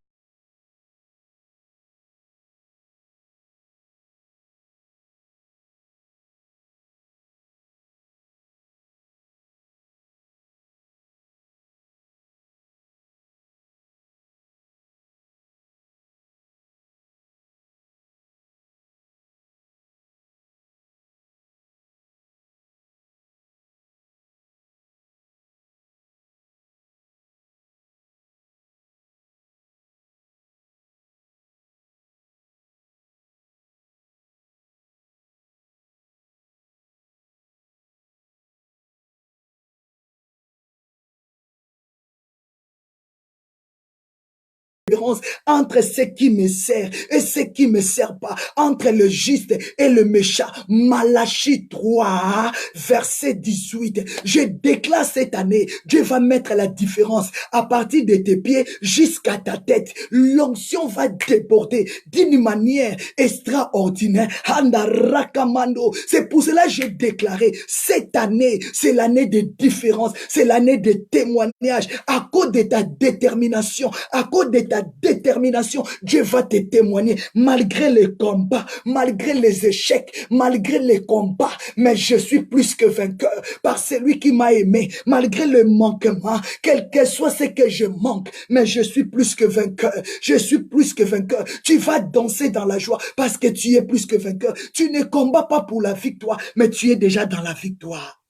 différence entre ce qui me sert et ce qui me sert pas, entre le juste et le méchant. Malachie 3, verset 18. Je déclare cette année, Dieu va mettre la différence à partir de tes pieds jusqu'à ta tête. L'onction va déborder d'une manière extraordinaire. C'est pour cela que j'ai déclaré cette année, c'est l'année de différence, c'est l'année de témoignage. À cause de ta détermination, à cause de ta détermination, Dieu va te témoigner malgré les combats, malgré les échecs, malgré les combats. Mais je suis plus que vainqueur par celui qui m'a aimé, malgré le manquement, quel que soit ce que je manque, mais je suis plus que vainqueur. Je suis plus que vainqueur. Tu vas danser dans la joie parce que tu es plus que vainqueur. Tu ne combats pas pour la victoire, mais tu es déjà dans la victoire.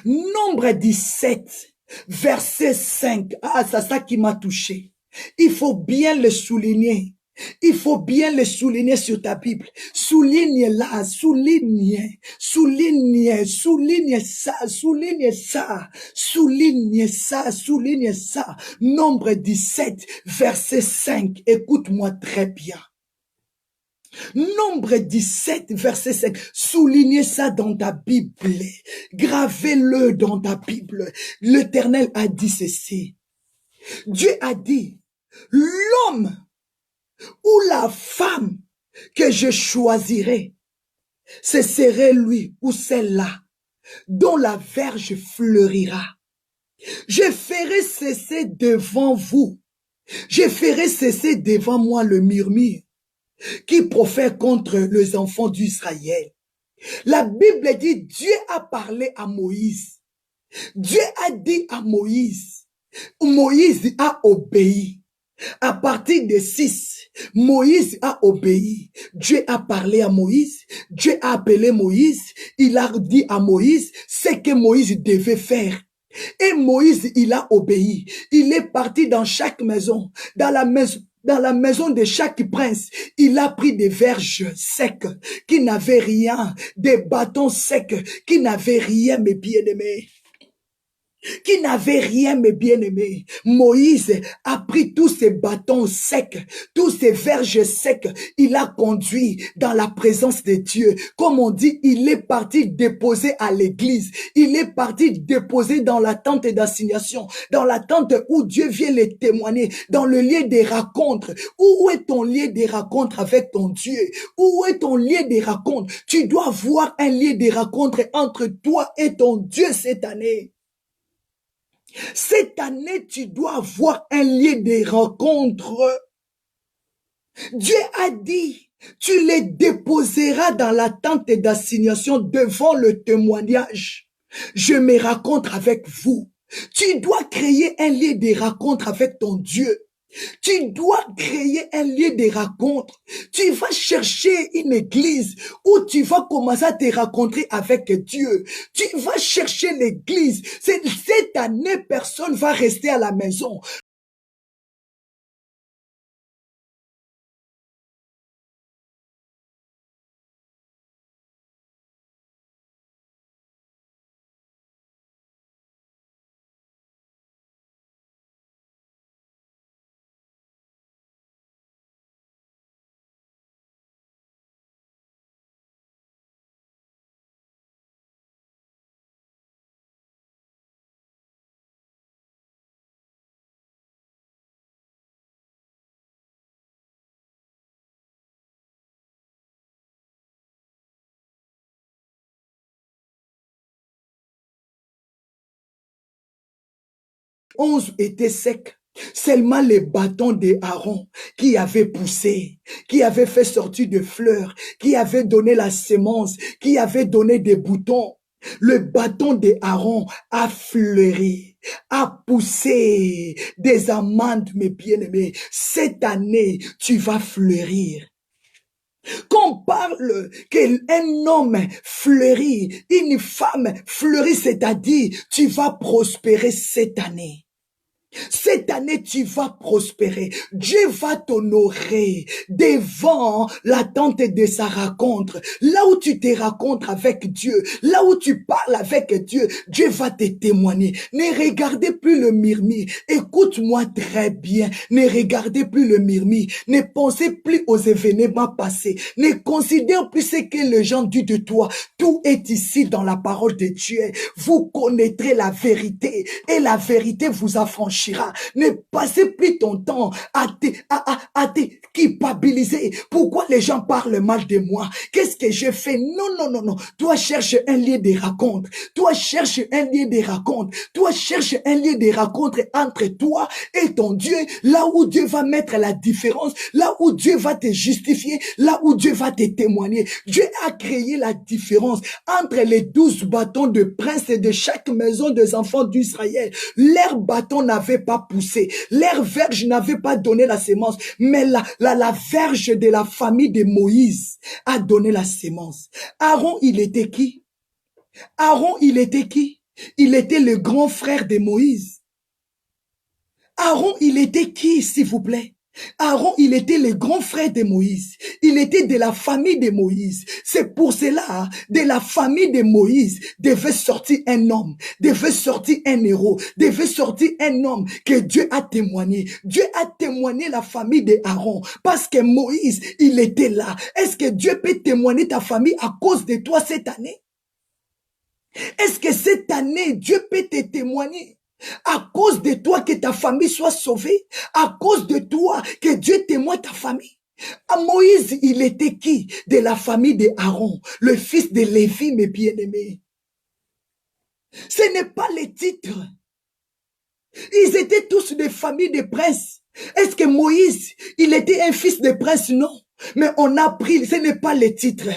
Nombre 17, verset 5. Ah, c'est ça qui m'a touché. Il faut bien le souligner. Il faut bien le souligner sur ta Bible. Souligne-la, souligne, souligne, souligne ça, souligne ça, souligne ça, souligne ça. Nombre 17, verset 5. Écoute-moi très bien. Nombre 17, verset 5. Soulignez ça dans ta Bible. Gravez-le dans ta Bible. L'Éternel a dit ceci. Dieu a dit, l'homme ou la femme que je choisirai, ce serait lui ou celle-là dont la verge fleurira. Je ferai cesser devant vous, je ferai cesser devant moi le murmure qui profère contre les enfants d'Israël. La Bible dit, Dieu a parlé à Moïse. Dieu a dit à Moïse. Moïse a obéi. À partir de 6, Moïse a obéi. Dieu a parlé à Moïse. Dieu a appelé Moïse. Il a dit à Moïse ce que Moïse devait faire. Et Moïse, il a obéi. Il est parti dans chaque maison, dans la maison de chaque prince. Il a pris des verges secs qui n'avaient rien, des bâtons secs qui n'avaient rien, mes bien-aimés. Qui n'avait rien, mes bien-aimés. Moïse a pris tous ces bâtons secs, tous ces verges secs, il a conduit dans la présence de Dieu. Comme on dit, il est parti déposer à l'église. Il est parti déposer dans la tente d'assignation, dans la tente où Dieu vient les témoigner, dans le lieu des rencontres. Où est ton lieu des rencontres avec ton Dieu? Où est ton lieu des rencontres? Tu dois voir un lieu des rencontres entre toi et ton Dieu cette année. Cette année, tu dois avoir un lieu de rencontre. Dieu a dit, tu les déposeras dans la tente d'assignation devant le témoignage. Je me rencontre avec vous. Tu dois créer un lieu de rencontre avec ton Dieu. Tu dois créer un lieu de rencontre. Tu vas chercher une église où tu vas commencer à te rencontrer avec Dieu. Tu vas chercher l'église. Cette année, personne va rester à la maison. Onze étaient secs. Seulement les bâtons d'Aaron qui avaient poussé, qui avaient fait sortir des fleurs, qui avaient donné la sémence, qui avaient donné des boutons. Le bâton d'Aaron a fleuri, a poussé des amandes, mes bien-aimés. Cette année, tu vas fleurir. Qu'on parle qu'un homme fleurit, une femme fleurit, c'est-à-dire tu vas prospérer cette année. Cette année, tu vas prospérer. Dieu va t'honorer devant la tente de sa rencontre. Là où tu te rencontres avec Dieu, là où tu parles avec Dieu, Dieu va te témoigner. Ne regardez plus le murmure. Écoute-moi très bien. Ne regardez plus le murmure. Ne pensez plus aux événements passés. Ne considère plus ce que les gens disent de toi. Tout est ici dans la parole de Dieu. Vous connaîtrez la vérité et la vérité vous affranchira. Ne passez plus ton temps à te culpabiliser. Pourquoi les gens parlent mal de moi? Qu'est-ce que j'ai fait? Non, non, non, non. Toi, cherche un lieu de rencontre. Toi, cherche un lieu de rencontre. Toi, cherche un lieu de rencontre entre toi et ton Dieu. Là où Dieu va mettre la différence. Là où Dieu va te justifier. Là où Dieu va te témoigner. Dieu a créé la différence entre les 12 bâtons de princes et de chaque maison des enfants d'Israël. Leurs bâtons n'avaient pas poussé. Leurs verges n'avaient pas donné la sémence. Mais la verge de la famille de Moïse a donné la sémence. Aaron, il était qui? Aaron, il était qui? Il était le grand frère de Moïse. Aaron, il était qui, s'il vous plaît? Aaron, il était le grand frère de Moïse. Il était de la famille de Moïse. C'est pour cela, de la famille de Moïse, devait sortir un homme, devait sortir un héros, devait sortir un homme que Dieu a témoigné. Dieu a témoigné la famille de Aaron parce que Moïse, il était là. Est-ce que Dieu peut témoigner ta famille à cause de toi cette année? Est-ce que cette année, Dieu peut te témoigner? À cause de toi que ta famille soit sauvée, à cause de toi que Dieu témoigne ta famille. À Moïse, il était qui? De la famille de Aaron, le fils de Lévi, mes bien-aimés. Ce n'est pas les titres. Ils étaient tous des familles de princes. Est-ce que Moïse, il était un fils de prince? Non. Mais on a pris, ce n'est pas les titres.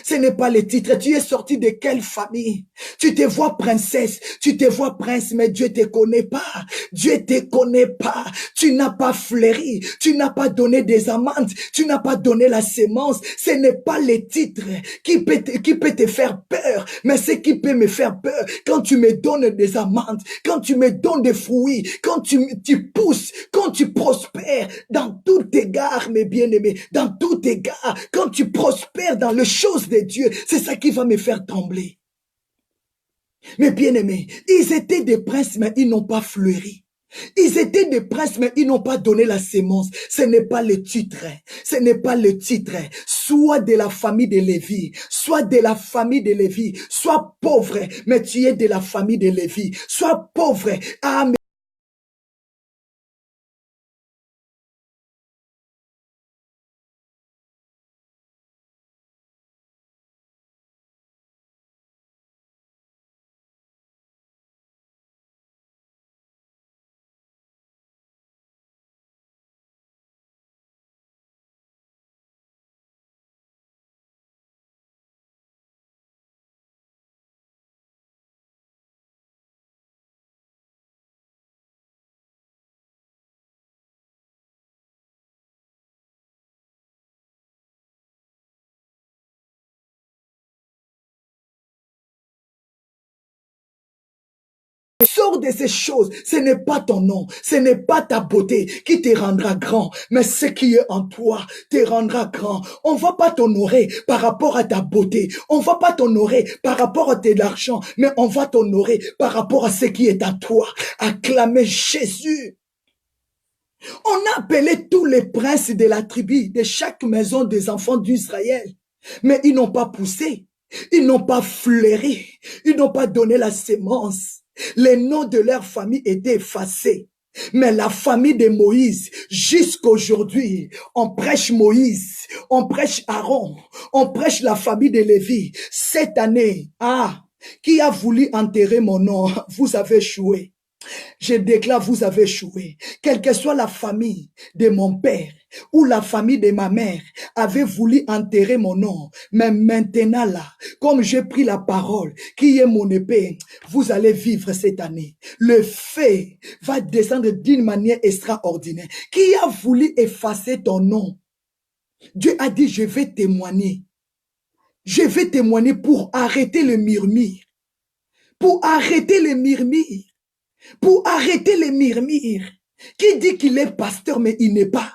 Ce n'est pas le titre. Tu es sorti de quelle famille? Tu te vois princesse, tu te vois prince, mais Dieu te connaît pas. Dieu te connaît pas. Tu n'as pas fleuri, tu n'as pas donné des amandes, tu n'as pas donné la sémence. Ce n'est pas le titre qui peut te faire peur, mais ce qui peut me faire peur, quand tu me donnes des amandes, quand tu me donnes des fruits, quand tu pousses, quand tu prospères dans tout égard, mes bien-aimés, dans tout égard, quand tu prospères dans les choses de Dieu, c'est ça qui va me faire trembler. Mes bien-aimés, ils étaient des princes, mais ils n'ont pas fleuri. Ils étaient des princes, mais ils n'ont pas donné la sémence. Ce n'est pas le titre. Ce n'est pas le titre. Soit de la famille de Lévi, soit de la famille de Lévi, soit pauvre, mais tu es de la famille de Lévi. Soit pauvre. Ah, sors de ces choses, ce n'est pas ton nom, ce n'est pas ta beauté qui te rendra grand, mais ce qui est en toi te rendra grand. On va pas t'honorer par rapport à ta beauté, on va pas t'honorer par rapport à tes argent, mais on va t'honorer par rapport à ce qui est en toi. Acclamez Jésus. On a appelé tous les princes de la tribu, de chaque maison des enfants d'Israël, mais ils n'ont pas poussé, ils n'ont pas fleuri, ils n'ont pas donné la sémence. Les noms de leur famille étaient effacés. Mais la famille de Moïse, jusqu'aujourd'hui, on prêche Moïse, on prêche Aaron, on prêche la famille de Lévi. Cette année, qui a voulu enterrer mon nom, vous avez échoué. Je déclare, vous avez échoué. Quelle que soit la famille de mon père ou la famille de ma mère avait voulu enterrer mon nom. Mais maintenant là, comme j'ai pris la parole, qui est mon épée, vous allez vivre cette année. Le feu va descendre d'une manière extraordinaire. Qui a voulu effacer ton nom? Dieu a dit, je vais témoigner. Je vais témoigner pour arrêter le murmure. Pour arrêter le murmure. Pour arrêter les murmures. Qui dit qu'il est pasteur, mais il n'est pas.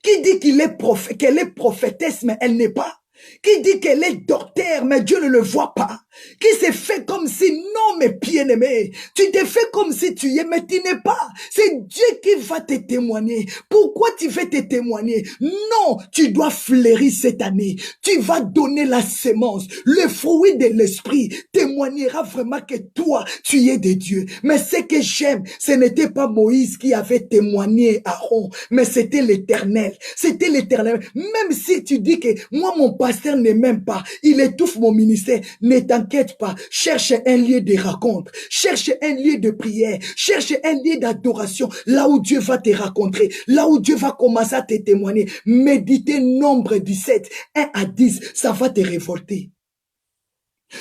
Qui dit qu'elle est prophétesse, mais elle n'est pas. Qui dit qu'elle est docteur, mais Dieu ne le voit pas. Qui s'est fait comme si, non, mes bien-aimés, tu t'es fait comme si tu y es, mais tu n'es pas. C'est Dieu qui va te témoigner. Pourquoi tu veux te témoigner? Non, tu dois fleurir cette année. Tu vas donner la sémence. Le fruit de l'esprit témoignera vraiment que toi, tu es de Dieu. Mais ce que j'aime, ce n'était pas Moïse qui avait témoigné à Aaron, mais c'était l'Éternel. C'était l'Éternel. Même si tu dis que moi, mon pasteur ne m'aime pas, il étouffe mon ministère, ne t'inquiète pas, cherche un lieu de rencontre, cherche un lieu de prière, cherche un lieu d'adoration, là où Dieu va te rencontrer, là où Dieu va commencer à te témoigner. Méditez Nombre 17, 1 à 10, ça va te révolter.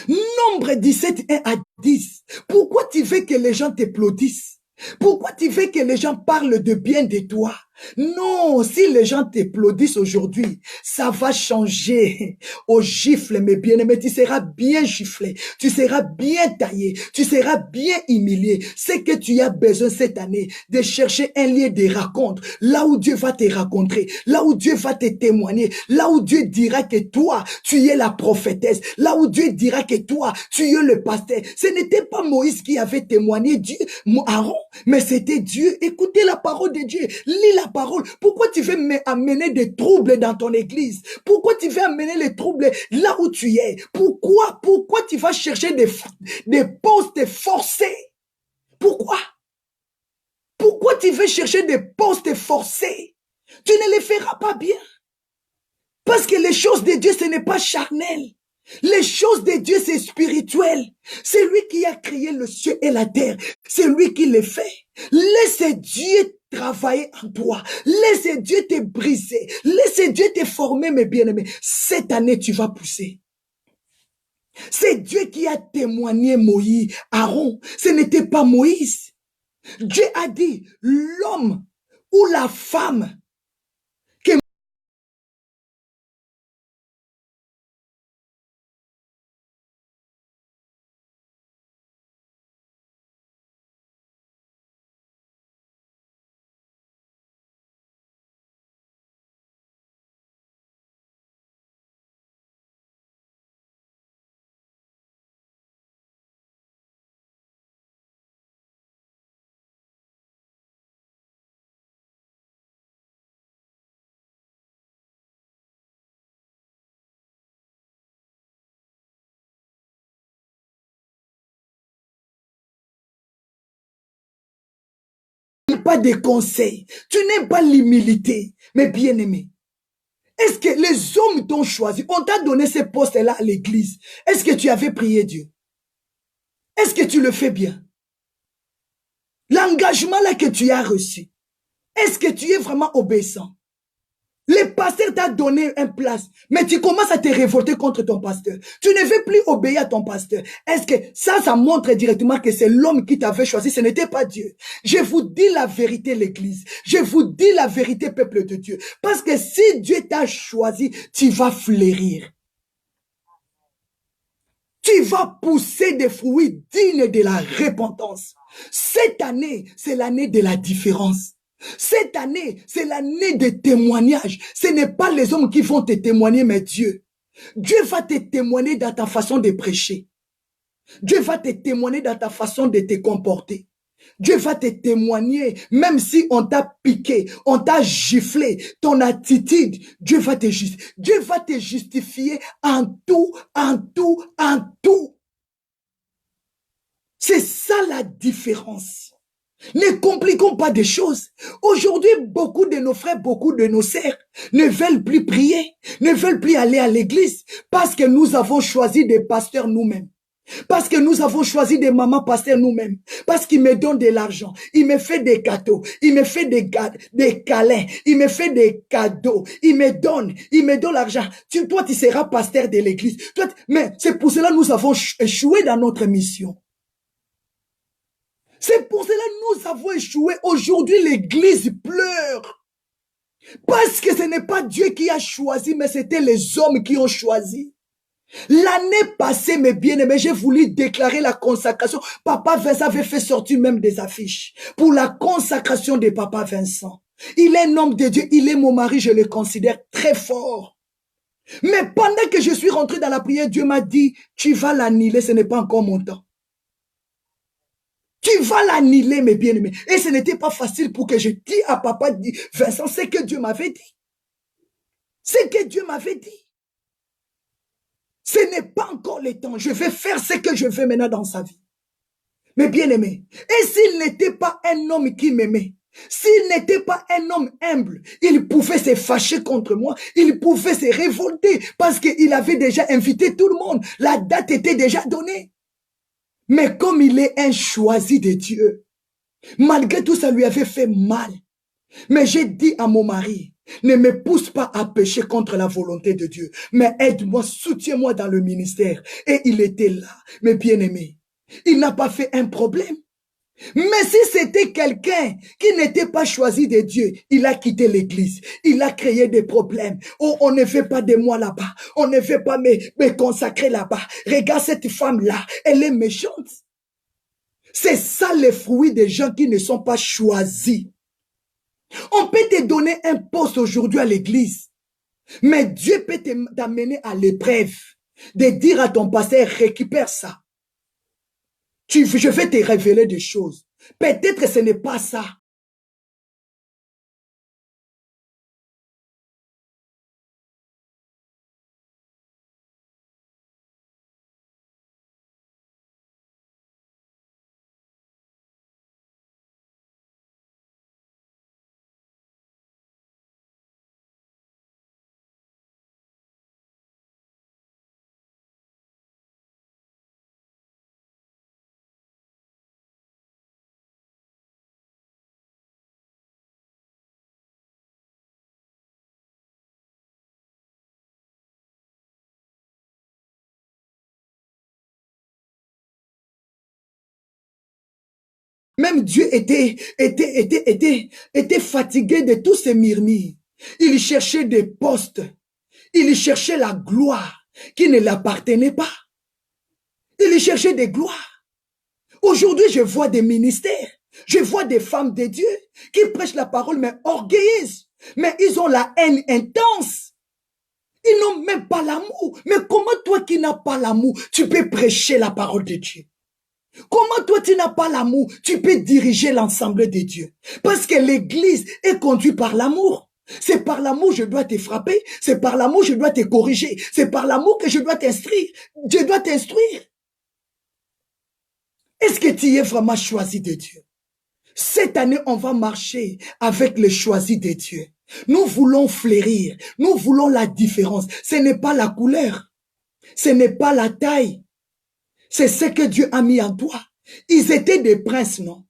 Nombre 17, 1 à 10. Pourquoi tu veux que les gens t'applaudissent? Pourquoi tu veux que les gens parlent de bien de toi? Non, si les gens t'applaudissent aujourd'hui, ça va changer. Au gifle, mes bien-aimés, tu seras bien giflé, tu seras bien taillé, tu seras bien humilié. C'est que tu as besoin cette année de chercher un lieu de rencontre, là où Dieu va te rencontrer, là où Dieu va te témoigner, là où Dieu dira que toi, tu es la prophétesse, là où Dieu dira que toi, tu es le pasteur. Ce n'était pas Moïse qui avait témoigné Dieu, Aaron, mais c'était Dieu. Écoutez la parole de Dieu, lis la parole. Pourquoi tu veux amener des troubles dans ton église? Pourquoi tu veux amener les troubles là où tu es? Pourquoi tu vas chercher des postes forcés? Pourquoi? Pourquoi tu veux chercher des postes forcés? Tu ne les feras pas bien. Parce que les choses de Dieu, ce n'est pas charnel. Les choses de Dieu, c'est spirituel. C'est lui qui a créé le ciel et la terre. C'est lui qui les fait. Laisse Dieu travailler en toi. Laisse Dieu te briser. Laisse Dieu te former, mes bien-aimés. Cette année, tu vas pousser. C'est Dieu qui a témoigné Moïse, Aaron. Ce n'était pas Moïse. Dieu a dit, l'homme ou la femme que tu n'as pas de conseils, tu n'aimes pas l'humilité, mais bien aimé. Est-ce que les hommes t'ont choisi? On t'a donné ces postes-là à l'église. Est-ce que tu avais prié Dieu? Est-ce que tu le fais bien? L'engagement là que tu as reçu, est-ce que tu es vraiment obéissant? Le pasteur t'a donné une place, mais tu commences à te révolter contre ton pasteur. Tu ne veux plus obéir à ton pasteur. Est-ce que ça montre directement que c'est l'homme qui t'avait choisi, ce n'était pas Dieu. Je vous dis la vérité, l'église. Je vous dis la vérité, peuple de Dieu. Parce que si Dieu t'a choisi, tu vas fleurir. Tu vas pousser des fruits dignes de la repentance. Cette année, c'est l'année de la différence. Cette année, c'est l'année des témoignages. Ce n'est pas les hommes qui vont te témoigner, mais Dieu. Dieu va te témoigner dans ta façon de prêcher. Dieu va te témoigner dans ta façon de te comporter. Dieu va te témoigner, même si on t'a piqué, on t'a giflé, ton attitude, Dieu va te justifier en tout, en tout, en tout. C'est ça la différence. Ne compliquons pas des choses. Aujourd'hui, beaucoup de nos frères, beaucoup de nos sœurs ne veulent plus prier, ne veulent plus aller à l'église parce que nous avons choisi des pasteurs nous-mêmes. Parce que nous avons choisi des mamans pasteurs nous-mêmes. Parce qu'ils me donnent de l'argent. Il me fait des gâteaux. Il me fait des câlins. Il me fait des cadeaux. Il me donne l'argent. Toi, tu seras pasteur de l'église. Mais c'est pour cela que nous avons échoué dans notre mission. C'est pour cela que nous avons échoué. Aujourd'hui, l'église pleure. Parce que ce n'est pas Dieu qui a choisi, mais c'était les hommes qui ont choisi. L'année passée, mes bien-aimés, j'ai voulu déclarer la consacration. Papa Vincent avait fait sortir même des affiches pour la consacration de Papa Vincent. Il est un homme de Dieu, il est mon mari, je le considère très fort. Mais pendant que je suis rentré dans la prière, Dieu m'a dit, tu vas l'annuler, ce n'est pas encore mon temps. Tu vas l'annuler, mes bien-aimés. Et ce n'était pas facile pour que je dise à Papa Vincent ce que Dieu m'avait dit. Ce que Dieu m'avait dit. Ce n'est pas encore le temps. Je vais faire ce que je veux maintenant dans sa vie. Mais bien aimé, et s'il n'était pas un homme qui m'aimait, s'il n'était pas un homme humble, il pouvait se fâcher contre moi, il pouvait se révolter parce qu'il avait déjà invité tout le monde. La date était déjà donnée. Mais comme il est un choisi de Dieu, malgré tout ça lui avait fait mal. Mais j'ai dit à mon mari, ne me pousse pas à pécher contre la volonté de Dieu, mais aide-moi, soutiens-moi dans le ministère. Et il était là, mes bien-aimés. Il n'a pas fait un problème. Mais si c'était quelqu'un qui n'était pas choisi de Dieu, il a quitté l'église, il a créé des problèmes. Oh, on ne veut pas de moi là-bas, on ne veut pas me consacrer là-bas. Regarde cette femme-là, elle est méchante. C'est ça les fruits des gens qui ne sont pas choisis. On peut te donner un poste aujourd'hui à l'église, mais Dieu peut t'amener à l'épreuve de dire à ton pasteur, récupère ça. Je vais te révéler des choses. Peut-être que ce n'est pas ça. Même Dieu était fatigué de tous ces murmures. Il cherchait des postes. Il cherchait la gloire qui ne l'appartenait pas. Il cherchait des gloires. Aujourd'hui, je vois des ministères. Je vois des femmes de Dieu qui prêchent la parole, mais orgueilleuses. Mais ils ont la haine intense. Ils n'ont même pas l'amour. Mais comment toi qui n'as pas l'amour, tu peux prêcher la parole de Dieu? Comment toi tu n'as pas l'amour, tu peux diriger l'ensemble de Dieu? Parce que l'église est conduite par l'amour. C'est par l'amour que je dois te frapper. C'est par l'amour que je dois te corriger. C'est par l'amour que je dois t'instruire. Je dois t'instruire. Est-ce que tu es vraiment choisi de Dieu? Cette année, on va marcher avec les choisis de Dieu. Nous voulons fleurir. Nous voulons la différence. Ce n'est pas la couleur. Ce n'est pas la taille. C'est ce que Dieu a mis en toi. Ils étaient des princes, non?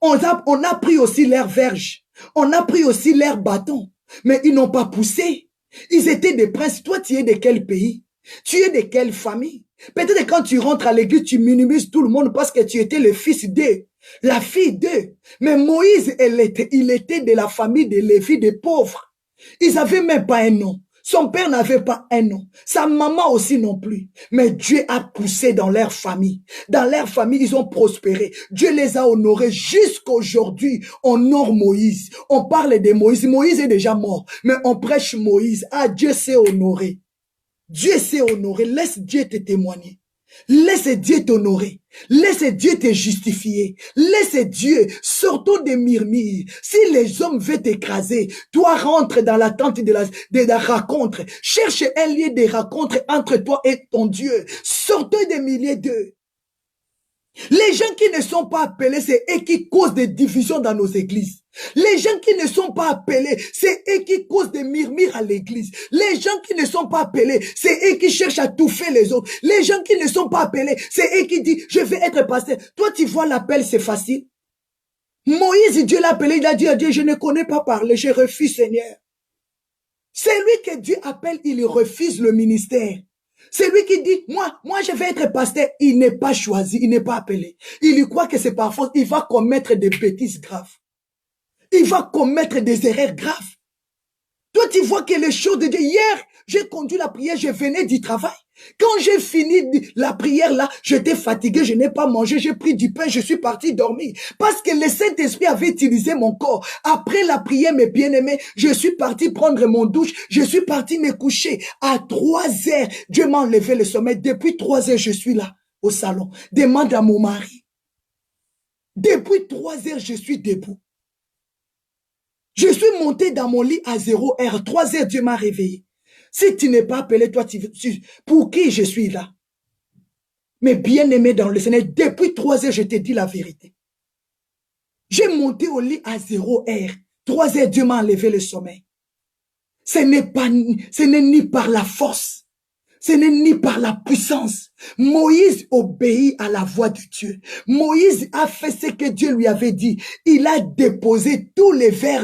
On a pris aussi leur verge. On a pris aussi leur bâton. Mais ils n'ont pas poussé. Ils étaient des princes. Toi, tu es de quel pays? Tu es de quelle famille? Peut-être que quand tu rentres à l'église, tu minimises tout le monde parce que tu étais le fils d'eux, la fille d'eux. Mais Moïse, il était de la famille de Lévi, des pauvres. Ils n'avaient même pas un nom. Son père n'avait pas un nom. Sa maman aussi non plus. Mais Dieu a poussé dans leur famille. Dans leur famille, ils ont prospéré. Dieu les a honorés jusqu'aujourd'hui. On honore Moïse. On parle de Moïse. Moïse est déjà mort. Mais on prêche Moïse. Ah, Dieu s'est honoré. Dieu s'est honoré. Laisse Dieu te témoigner. Laisse Dieu t'honorer. Laisse Dieu te justifier. Laisse Dieu. Sortons des murmures. Si les hommes veulent t'écraser, toi rentre dans la tente de la rencontre. Cherche un lieu de rencontre entre toi et ton Dieu. Sortons des milliers d'eux. Les gens qui ne sont pas appelés, c'est eux qui causent des divisions dans nos églises. Les gens qui ne sont pas appelés, c'est eux qui causent des murmures à l'église. Les gens qui ne sont pas appelés, c'est eux qui cherchent à touffer les autres. Les gens qui ne sont pas appelés, c'est eux qui disent, je vais être pasteur. Toi, tu vois l'appel, c'est facile. Moïse, Dieu l'a appelé, il a dit à Dieu, je ne connais pas parler, je refuse, Seigneur. C'est lui que Dieu appelle, il refuse le ministère. C'est lui qui dit, moi je vais être pasteur. Il n'est pas choisi, il n'est pas appelé. Il y croit que c'est par force, il va commettre des bêtises graves. Il va commettre des erreurs graves. Toi, tu vois que les choses de Dieu, hier, j'ai conduit la prière, je venais du travail. Quand j'ai fini la prière là, j'étais fatigué, je n'ai pas mangé, j'ai pris du pain, je suis parti dormir. Parce que le Saint-Esprit avait utilisé mon corps. Après la prière, mes bien-aimés, je suis parti prendre mon douche, je suis parti me coucher. À 3 heures, Dieu m'a enlevé le sommeil. Depuis 3 heures, je suis là, au salon. Demande à mon mari. Depuis 3 heures, je suis debout. Je suis monté dans mon lit à 0 heure. 3 heures, Dieu m'a réveillé. Si tu n'es pas appelé, toi, pour qui je suis là? Mais bien aimé dans le Seigneur, depuis 3 heures, je te dis la vérité. J'ai monté au lit à 0 heure. 3 heures, Dieu m'a enlevé le sommeil. Ce n'est ni par la force. Ce n'est ni par la puissance. Moïse obéit à la voix de Dieu. Moïse a fait ce que Dieu lui avait dit. Il a déposé tous les vers.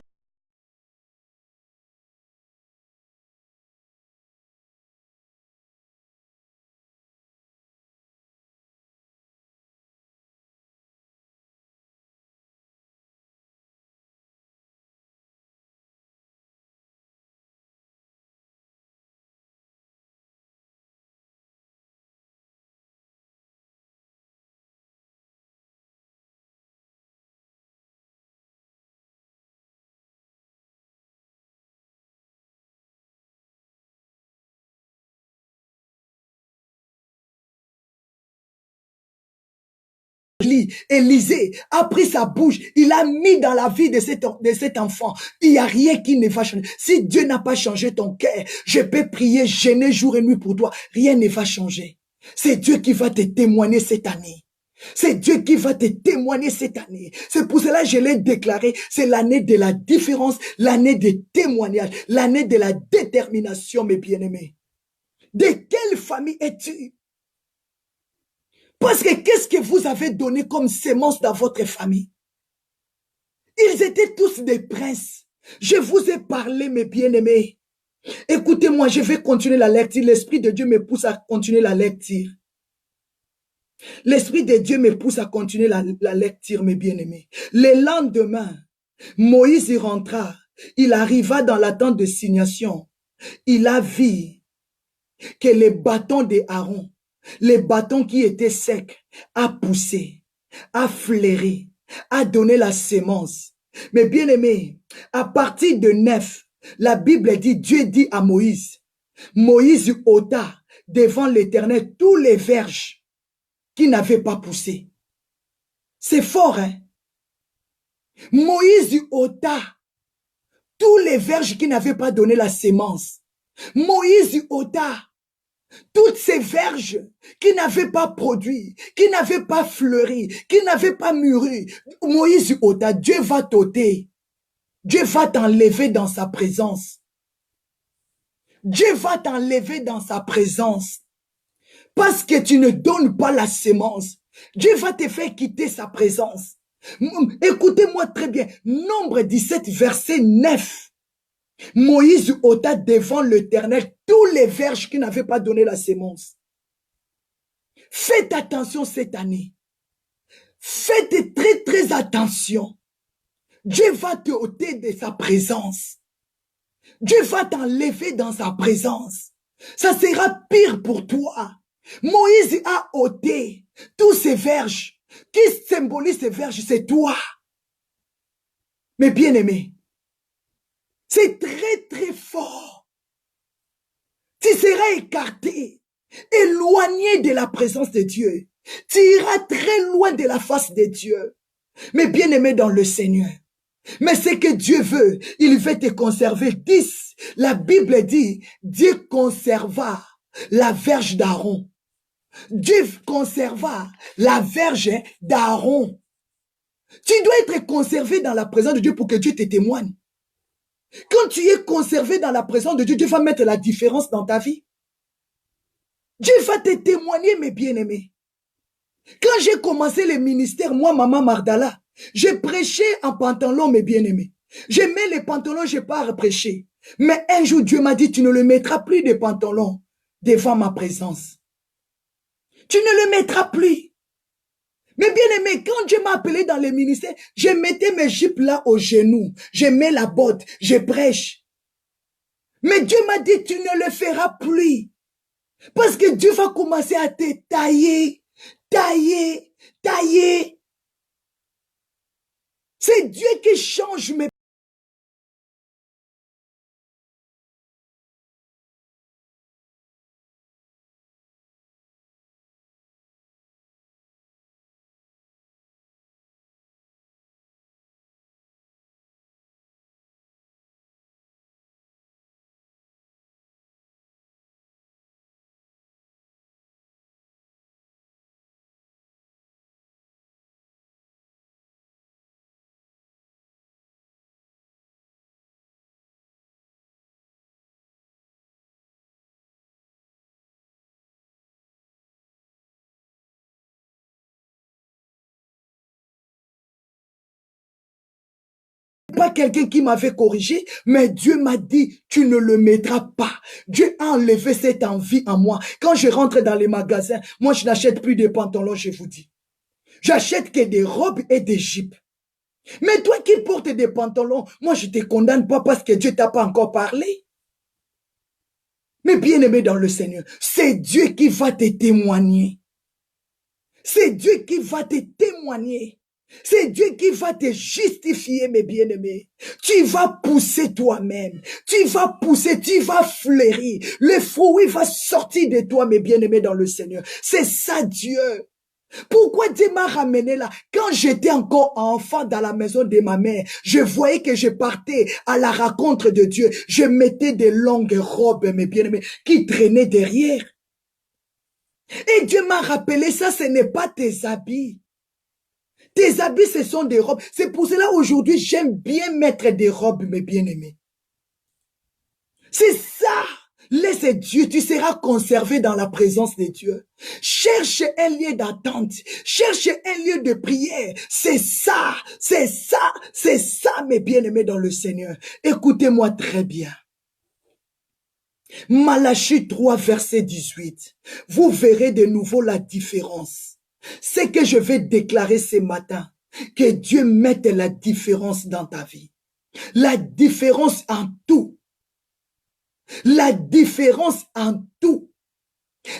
Élisée a pris sa bouche, il a mis dans la vie de cet enfant. Il n'y a rien qui ne va changer. Si Dieu n'a pas changé ton cœur, je peux prier, jeûner jour et nuit pour toi. Rien ne va changer. C'est Dieu qui va te témoigner cette année. C'est Dieu qui va te témoigner cette année. C'est pour cela que je l'ai déclaré. C'est l'année de la différence, l'année des témoignages, l'année de la détermination, mes bien-aimés. De quelle famille es-tu? Parce que qu'est-ce que vous avez donné comme sémence dans votre famille? Ils étaient tous des princes. Je vous ai parlé, mes bien-aimés. Écoutez-moi, je vais continuer la lecture. L'Esprit de Dieu me pousse à continuer la lecture. L'Esprit de Dieu me pousse à continuer la lecture, mes bien-aimés. Le lendemain, Moïse y rentra. Il arriva dans la tente de signation. Il a vu que les bâtons d'Aaron, les bâtons qui étaient secs, a poussé, a flairé, a donné la sémence. Mais bien aimé, à partir de 9, la Bible dit, Dieu dit à Moïse, Moïse ôta devant l'Éternel tous les verges qui n'avaient pas poussé. C'est fort, hein? Moïse ôta tous les verges qui n'avaient pas donné la sémence. Moïse ôta toutes ces verges qui n'avaient pas produit, qui n'avaient pas fleuri, qui n'avaient pas mûri. Moïse ôta, Dieu va t'ôter. Dieu va t'enlever dans sa présence. Dieu va t'enlever dans sa présence. Parce que tu ne donnes pas la sémence. Dieu va te faire quitter sa présence. Écoutez-moi très bien. Nombre 17, verset 9. Moïse ôta devant l'Éternel tous les verges qui n'avaient pas donné la sémence. Faites attention cette année. Faites très très attention. Dieu va te ôter de sa présence. Dieu va t'enlever dans sa présence. Ça sera pire pour toi. Moïse a ôté tous ces verges. Qui symbolise ces verges? C'est toi. Mais bien aimé, c'est très très fort. Tu seras écarté, éloigné de la présence de Dieu. Tu iras très loin de la face de Dieu. Mais bien aimé dans le Seigneur. Mais ce que Dieu veut, il veut te conserver. 10. La Bible dit, Dieu conserva la verge d'Aaron. Dieu conserva la verge d'Aaron. Tu dois être conservé dans la présence de Dieu pour que Dieu te témoigne. Quand tu es conservé dans la présence de Dieu, Dieu va mettre la différence dans ta vie. Dieu va te témoigner, mes bien-aimés. Quand j'ai commencé le ministère, moi, Maman Mardala, j'ai prêché en pantalon, mes bien-aimés. Je mets les pantalons, je pars prêcher. Mais un jour, Dieu m'a dit, tu ne le mettras plus de pantalons devant ma présence. Tu ne le mettras plus. Mais bien aimé, quand Dieu m'a appelé dans le ministère, je mettais mes jupes là aux genoux. Je mets la botte, je prêche. Mais Dieu m'a dit, tu ne le feras plus. Parce que Dieu va commencer à te tailler, tailler, tailler. C'est Dieu qui change mes... Pas quelqu'un qui m'avait corrigé, mais Dieu m'a dit, tu ne le mettras pas. Dieu a enlevé cette envie en moi. Quand je rentre dans les magasins, moi je n'achète plus de pantalons, je vous dis. J'achète que des robes et des jupes. Mais toi qui portes des pantalons, moi je ne te condamne pas parce que Dieu t'a pas encore parlé. Mais bien aimé dans le Seigneur, c'est Dieu qui va te témoigner. C'est Dieu qui va te témoigner. C'est Dieu qui va te justifier, mes bien-aimés. Tu vas pousser toi-même. Tu vas pousser, tu vas fleurir. Le fruit va sortir de toi, mes bien-aimés dans le Seigneur. C'est ça Dieu. Pourquoi Dieu m'a ramené là? Quand j'étais encore enfant dans la maison de ma mère, je voyais que je partais à la rencontre de Dieu. Je mettais des longues robes, mes bien-aimés, qui traînaient derrière. Et Dieu m'a rappelé, ça, ce n'est pas tes habits. Tes habits, ce sont des robes. C'est pour cela aujourd'hui, j'aime bien mettre des robes, mes bien-aimés. C'est ça. Laisse Dieu, tu seras conservé dans la présence de Dieu. Cherche un lieu d'attente. Cherche un lieu de prière. C'est ça, c'est ça, c'est ça, mes bien-aimés dans le Seigneur. Écoutez-moi très bien. Malachie 3, verset 18. Vous verrez de nouveau la différence. Ce que je vais déclarer ce matin, que Dieu mette la différence dans ta vie. La différence en tout. La différence en tout.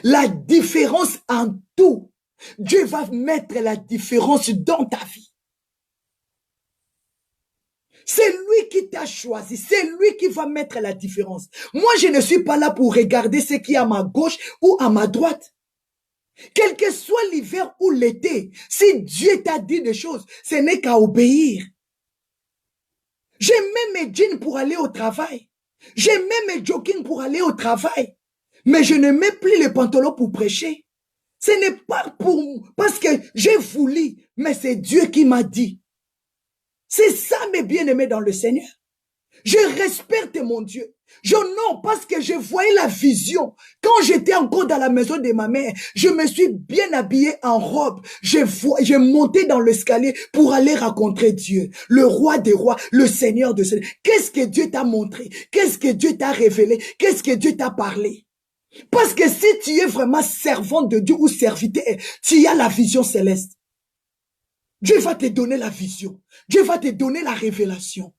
La différence en tout. Dieu va mettre la différence dans ta vie. C'est lui qui t'a choisi. C'est lui qui va mettre la différence. Moi, je ne suis pas là pour regarder ce qui est à ma gauche ou à ma droite. Quel que soit l'hiver ou l'été, si Dieu t'a dit des choses, ce n'est qu'à obéir. Je mets mes jeans pour aller au travail. Je mets mes jogging pour aller au travail. Mais je ne mets plus les pantalons pour prêcher. Ce n'est pas parce que j'ai voulu, mais c'est Dieu qui m'a dit. C'est ça, mes bien-aimés dans le Seigneur. Je respecte mon Dieu. Non, parce que je voyais la vision. Quand j'étais encore dans la maison de ma mère, je me suis bien habillée en robe. Je montais dans l'escalier pour aller rencontrer Dieu, le roi des rois, le Seigneur de Seigneurs. Qu'est-ce que Dieu t'a montré? Qu'est-ce que Dieu t'a révélé? Qu'est-ce que Dieu t'a parlé? Parce que si tu es vraiment servant de Dieu ou serviteur, tu as la vision céleste. Dieu va te donner la vision. Dieu va te donner la révélation.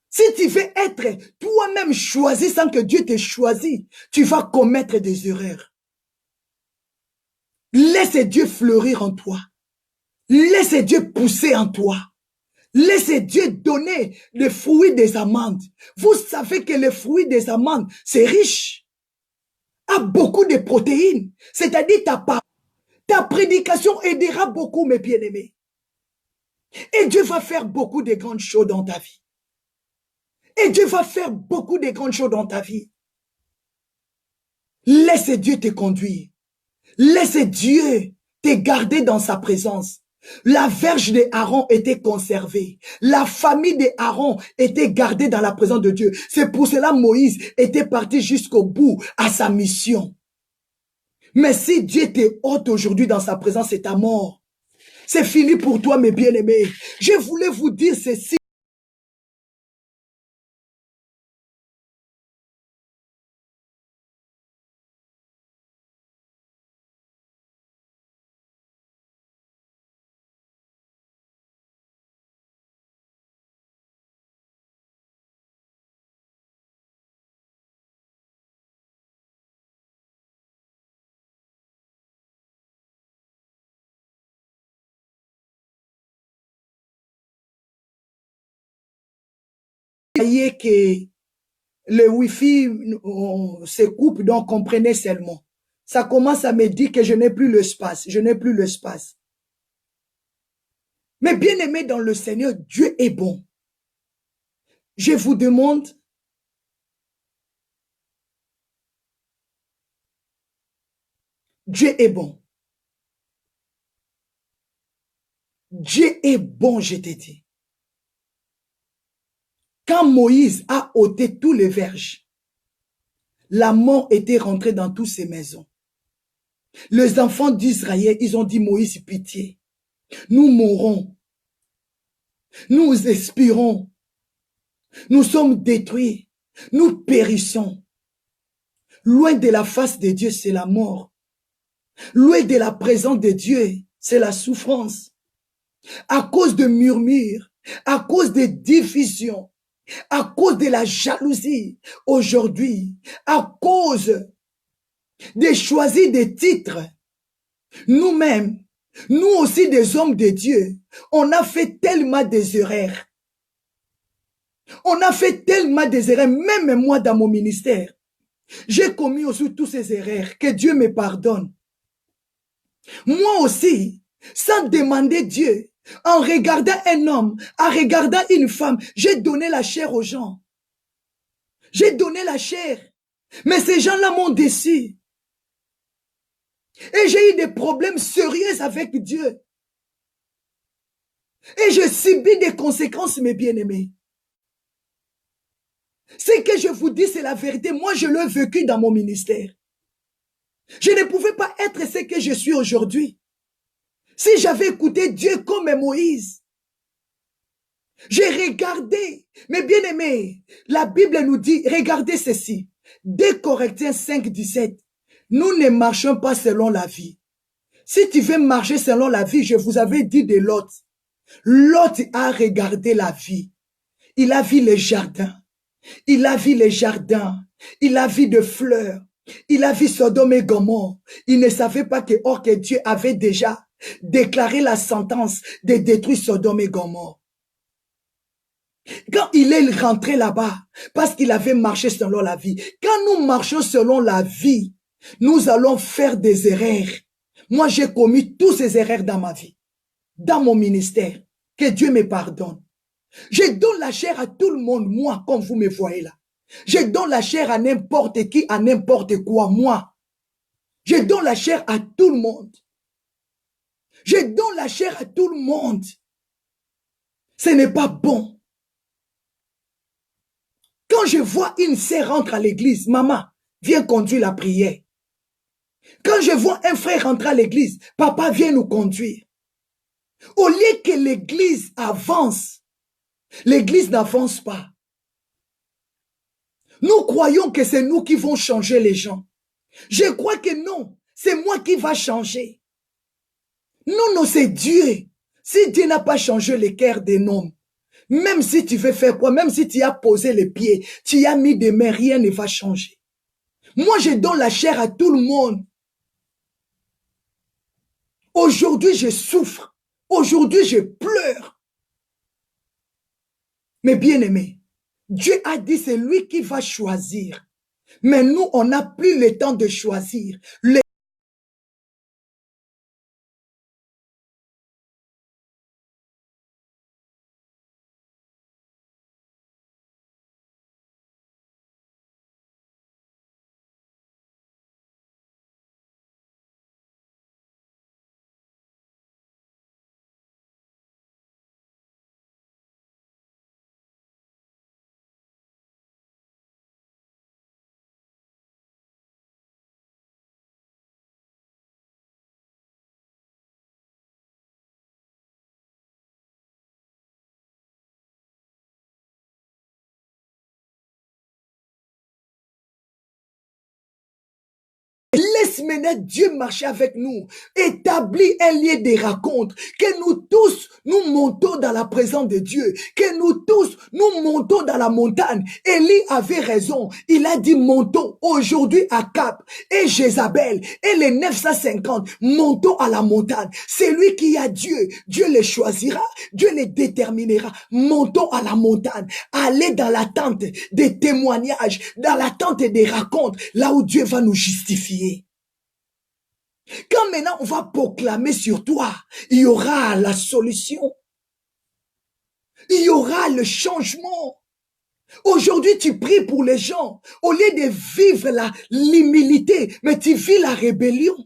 Si tu veux être toi-même choisi sans que Dieu t'ait choisi, tu vas commettre des erreurs. Laisse Dieu fleurir en toi. Laisse Dieu pousser en toi. Laisse Dieu donner le fruit des amandes. Vous savez que le fruit des amandes, c'est riche. A beaucoup de protéines. C'est-à-dire ta prédication aidera beaucoup, mes bien-aimés. Et Dieu va faire beaucoup de grandes choses dans ta vie. Et Dieu va faire beaucoup de grandes choses dans ta vie. Laisse Dieu te conduire. Laisse Dieu te garder dans sa présence. La verge de Aaron était conservée. La famille de Aaron était gardée dans la présence de Dieu. C'est pour cela que Moïse était parti jusqu'au bout à sa mission. Mais si Dieu te ôte aujourd'hui dans sa présence, c'est ta mort. C'est fini pour toi, mes bien-aimés. Je voulais vous dire ceci. Voyez que le Wi-Fi se coupe, donc comprenez seulement. Ça commence à me dire que je n'ai plus l'espace. Je n'ai plus l'espace. Mais bien aimé dans le Seigneur, Dieu est bon. Je vous demande, Dieu est bon. Dieu est bon, je te dis. Quand Moïse a ôté tous les verges, la mort était rentrée dans toutes ces maisons. Les enfants d'Israël, ils ont dit, Moïse, pitié. Nous mourrons. Nous expirons. Nous sommes détruits. Nous périssons. Loin de la face de Dieu, c'est la mort. Loin de la présence de Dieu, c'est la souffrance. À cause de murmures, à cause de divisions, à cause de la jalousie, aujourd'hui, à cause de choisir des titres, nous-mêmes, nous aussi des hommes de Dieu, on a fait tellement des erreurs. On a fait tellement des erreurs, même moi dans mon ministère. J'ai commis aussi toutes ces erreurs, que Dieu me pardonne. Moi aussi, sans demander Dieu, en regardant un homme, en regardant une femme, j'ai donné la chair aux gens. J'ai donné la chair. Mais ces gens-là m'ont déçu. Et j'ai eu des problèmes sérieux avec Dieu. Et je subis des conséquences, mes bien-aimés. Ce que je vous dis, c'est la vérité. Moi, je l'ai vécu dans mon ministère. Je ne pouvais pas être ce que je suis aujourd'hui. Si j'avais écouté Dieu comme Moïse, j'ai regardé, mes bien-aimés, la Bible nous dit, regardez ceci, 2 Corinthiens 5, 17, nous ne marchons pas selon la vie, Si tu veux marcher selon la vie, je vous avais dit de Lot. Lot a regardé la vie. Il a vu les jardins. Il a vu les jardins. Il a vu des fleurs. Il a vu Sodome et Gomorrhe. Il ne savait pas que Dieu avait déjà déclaré la sentence de détruire Sodome et Gomorrhe. Quand il est rentré là-bas, parce qu'il avait marché selon la vie. Quand nous marchons selon la vie, nous allons faire des erreurs. Moi, j'ai commis tous ces erreurs dans ma vie, dans mon ministère. Que Dieu me pardonne. Je donne la chair à tout le monde, moi, comme vous me voyez là. Je donne la chair à n'importe qui, à n'importe quoi, moi. Je donne la chair à tout le monde. Je donne la chair à tout le monde. Ce n'est pas bon. Quand je vois une sœur rentrer à l'église, maman, viens conduire la prière. Quand je vois un frère rentrer à l'église, papa, viens nous conduire. Au lieu que l'église avance, l'église n'avance pas. Nous croyons que c'est nous qui vont changer les gens. Je crois que non, c'est moi qui va changer. Non, non, c'est Dieu. Si Dieu n'a pas changé le cœur des hommes, même si tu veux faire quoi, même si tu as posé les pieds, tu as mis des mains, rien ne va changer. Moi, je donne la chair à tout le monde. Aujourd'hui, je souffre. Aujourd'hui, je pleure. Mais bien aimé, Dieu a dit c'est lui qui va choisir. Mais nous, on n'a plus le temps de choisir. Laisse maintenant Dieu marcher avec nous. Établis un lien de rencontre. Que nous tous, nous montons dans la présence de Dieu. Que nous tous, nous montons dans la montagne. Élie avait raison. Il a dit montons aujourd'hui à Cap. Et Jézabel et les 950, montons à la montagne. C'est lui qui a Dieu. Dieu les choisira. Dieu les déterminera. Montons à la montagne. Allez dans la tente des témoignages. Dans la tente des racontes. Là où Dieu va nous justifier. Quand maintenant on va proclamer sur toi, il y aura la solution. Il y aura le changement. Aujourd'hui, tu pries pour les gens. Au lieu de vivre l'humilité, mais tu vis la rébellion.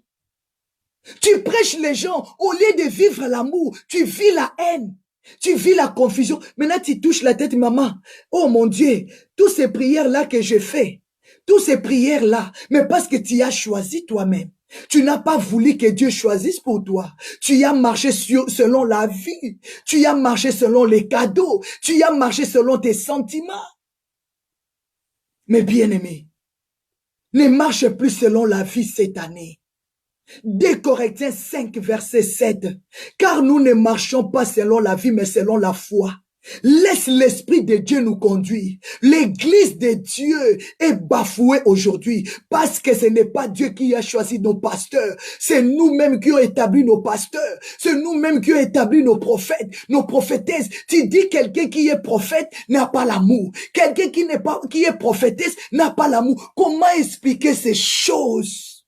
Tu prêches les gens. Au lieu de vivre l'amour, tu vis la haine. Tu vis la confusion. Maintenant, tu touches la tête, maman. Oh mon Dieu, toutes ces prières-là que je fais, toutes ces prières-là, mais parce que tu as choisi toi-même. Tu n'as pas voulu que Dieu choisisse pour toi. Tu as marché selon la vie. Tu as marché selon les cadeaux. Tu as marché selon tes sentiments. Mais bien aimé, ne marche plus selon la vie cette année. 2 Corinthiens 5, verset 7. Car nous ne marchons pas selon la vie, mais selon la foi. Laisse l'Esprit de Dieu nous conduire. L'église de Dieu est bafouée aujourd'hui parce que ce n'est pas Dieu qui a choisi nos pasteurs. C'est nous-mêmes qui avons établi nos pasteurs. C'est nous-mêmes qui avons établi nos prophètes, nos prophétesses. Tu dis quelqu'un qui est prophète n'a pas l'amour. Quelqu'un qui est prophétesse n'a pas l'amour. Comment expliquer ces choses?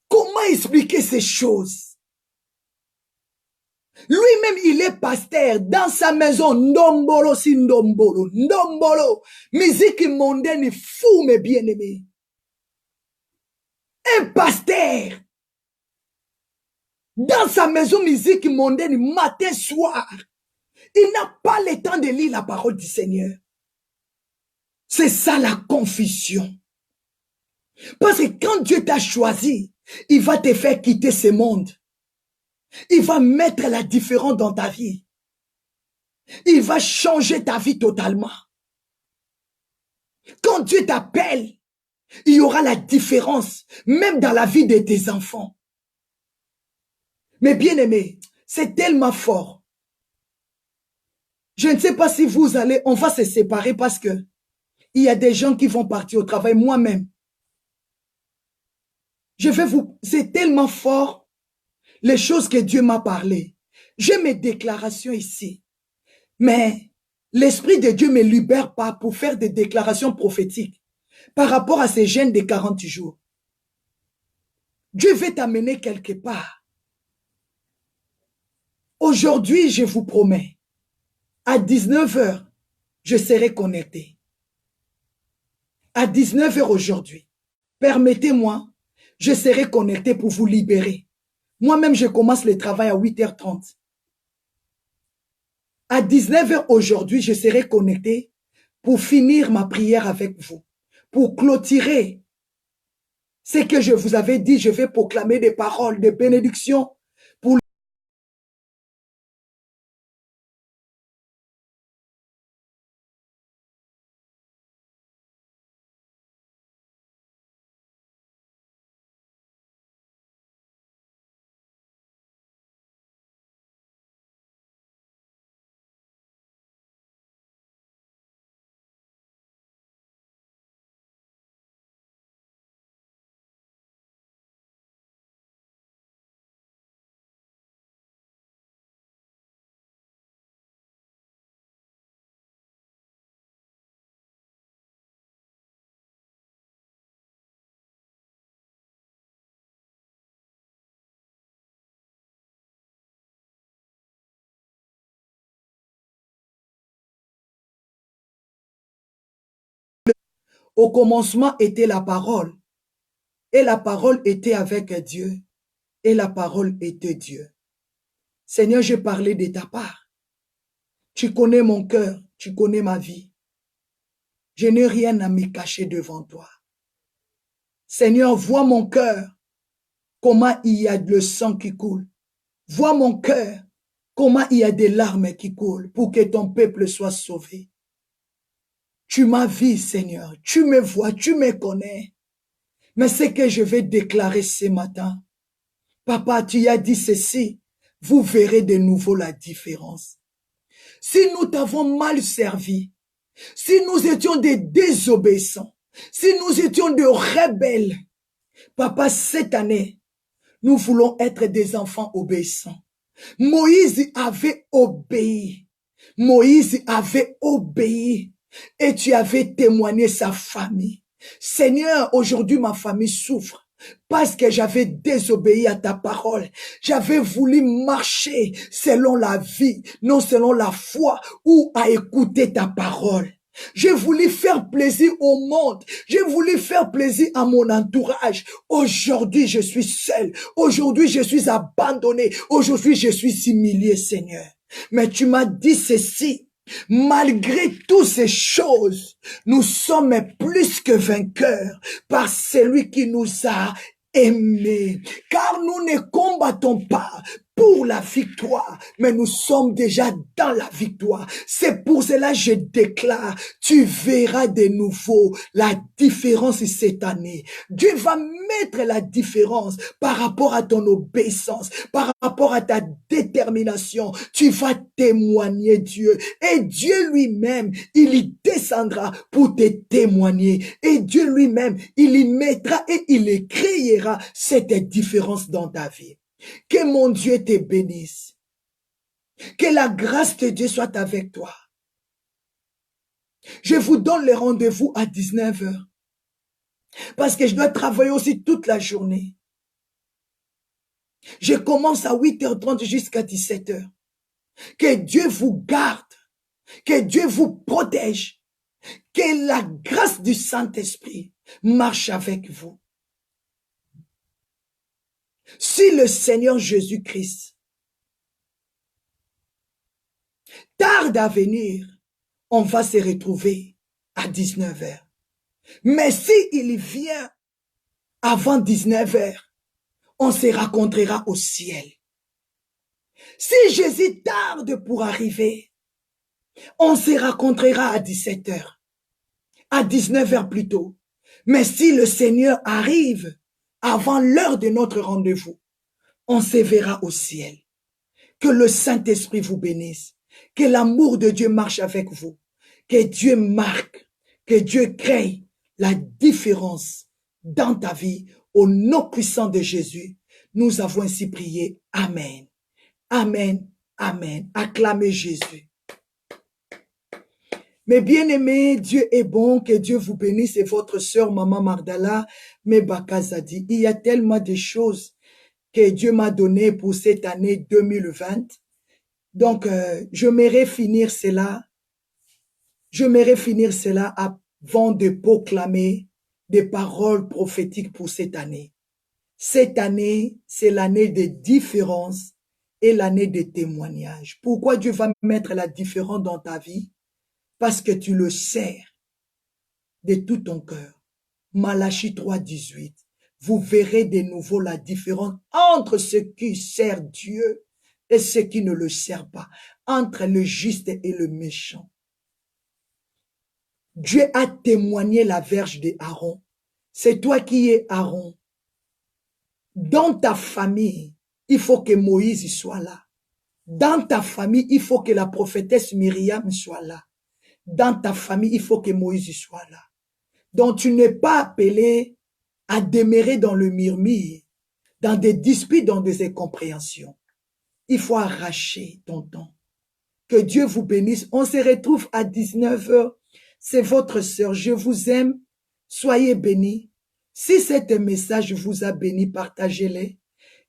Comment expliquer ces choses? Lui-même, il est pasteur dans sa maison. Ndombolo si ndombolo. Ndombolo. Musique mondaine fou, mes bien-aimés. Un pasteur. Dans sa maison, musique mondaine, matin, soir. Il n'a pas le temps de lire la parole du Seigneur. C'est ça la confusion. Parce que quand Dieu t'a choisi, il va te faire quitter ce monde. Il va mettre la différence dans ta vie. Il va changer ta vie totalement. Quand Dieu t'appelle, Il y aura la différence, même dans la vie de tes enfants. Mais bien aimé, c'est tellement fort. Je ne sais pas si vous allez, on va se séparer parce que il y a des gens qui vont partir au travail, moi-même. C'est tellement fort, les choses que Dieu m'a parlé. J'ai mes déclarations ici. Mais l'Esprit de Dieu ne me libère pas pour faire des déclarations prophétiques par rapport à ces jeûnes de 40 jours. Dieu veut t'amener quelque part. Aujourd'hui, je vous promets, à 19 h, je serai connecté. À 19 h aujourd'hui, permettez-moi, je serai connecté pour vous libérer. Moi-même, je commence le travail à 8h30. À 19 h aujourd'hui, je serai connecté pour finir ma prière avec vous, pour clôturer ce que je vous avais dit. Je vais proclamer des paroles de bénédiction pour au commencement était la parole, et la parole était avec Dieu, et la parole était Dieu. Seigneur, j'ai parlé de ta part. Tu connais mon cœur, tu connais ma vie. Je n'ai rien à me cacher devant toi. Seigneur, vois mon cœur, comment il y a le sang qui coule. Vois mon cœur, comment il y a des larmes qui coulent pour que ton peuple soit sauvé. Tu m'as vu, Seigneur, tu me vois, tu me connais. Mais ce que je vais déclarer ce matin, Papa, tu as dit ceci, vous verrez de nouveau la différence. Si nous t'avons mal servi, si nous étions des désobéissants, si nous étions des rebelles, Papa, cette année, nous voulons être des enfants obéissants. Moïse avait obéi. Moïse avait obéi. Et tu avais témoigné sa famille. Seigneur, aujourd'hui ma famille souffre parce que j'avais désobéi à ta parole. J'avais voulu marcher selon la vie, non selon la foi ou à écouter ta parole. J'ai voulu faire plaisir au monde. J'ai voulu faire plaisir à mon entourage. Aujourd'hui, je suis seul. Aujourd'hui, je suis abandonné. Aujourd'hui, je suis humilié, Seigneur. Mais tu m'as dit ceci. Malgré toutes ces choses, nous sommes plus que vainqueurs par celui qui nous a aimés. Car nous ne combattons pas pour la victoire, mais nous sommes déjà dans la victoire. C'est pour cela que je déclare, tu verras de nouveau la différence cette année. Dieu va mettre la différence par rapport à ton obéissance, par rapport à ta détermination. Tu vas témoigner Dieu. Et Dieu lui-même, il y descendra pour te témoigner. Et Dieu lui-même, il y mettra et il y créera cette différence dans ta vie. Que mon Dieu te bénisse. Que la grâce de Dieu soit avec toi. Je vous donne le rendez-vous à 19 h. Parce que je dois travailler aussi toute la journée. Je commence à 8h30 jusqu'à 17 h. Que Dieu vous garde. Que Dieu vous protège. Que la grâce du Saint-Esprit marche avec vous. Si le Seigneur Jésus-Christ tarde à venir, on va se retrouver à 19 h. Mais s'il vient avant 19 h, on se rencontrera au ciel. Si Jésus tarde pour arriver, on se rencontrera à 17 h, à 19 h plutôt. Mais si le Seigneur arrive avant l'heure de notre rendez-vous, on se verra au ciel. Que le Saint-Esprit vous bénisse. Que l'amour de Dieu marche avec vous. Que Dieu marque, que Dieu crée la différence dans ta vie. Au nom puissant de Jésus, nous avons ainsi prié. Amen. Amen. Amen. Acclamez Jésus. Mes bien-aimés, Dieu est bon, que Dieu vous bénisse et votre sœur Maman Mardala Mebakazadi. Il y a tellement de choses que Dieu m'a données pour cette année 2020. Donc, j'aimerais finir cela avant de proclamer des paroles prophétiques pour cette année. Cette année, c'est l'année des différences et l'année des témoignages. Pourquoi Dieu va mettre la différence dans ta vie? Parce que tu le sers de tout ton cœur. Malachie 3:18. Vous verrez de nouveau la différence entre ceux qui servent Dieu et ceux qui ne le servent pas, entre le juste et le méchant. Dieu a témoigné la verge d'Aaron. C'est toi qui es Aaron. Dans ta famille, il faut que Moïse soit là. Dans ta famille, il faut que la prophétesse Myriam soit là. Dans ta famille, il faut que Moïse soit là. Donc tu n'es pas appelé à demeurer dans le murmure, dans des disputes, dans des incompréhensions. Il faut arracher ton temps. Que Dieu vous bénisse. On se retrouve à 19h. C'est votre sœur. Je vous aime. Soyez bénis. Si cet message vous a béni, partagez-les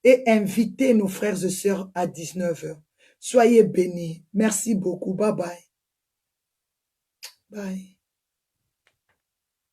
et invitez nos frères et sœurs à 19h. Soyez bénis. Merci beaucoup. Bye bye. Bye.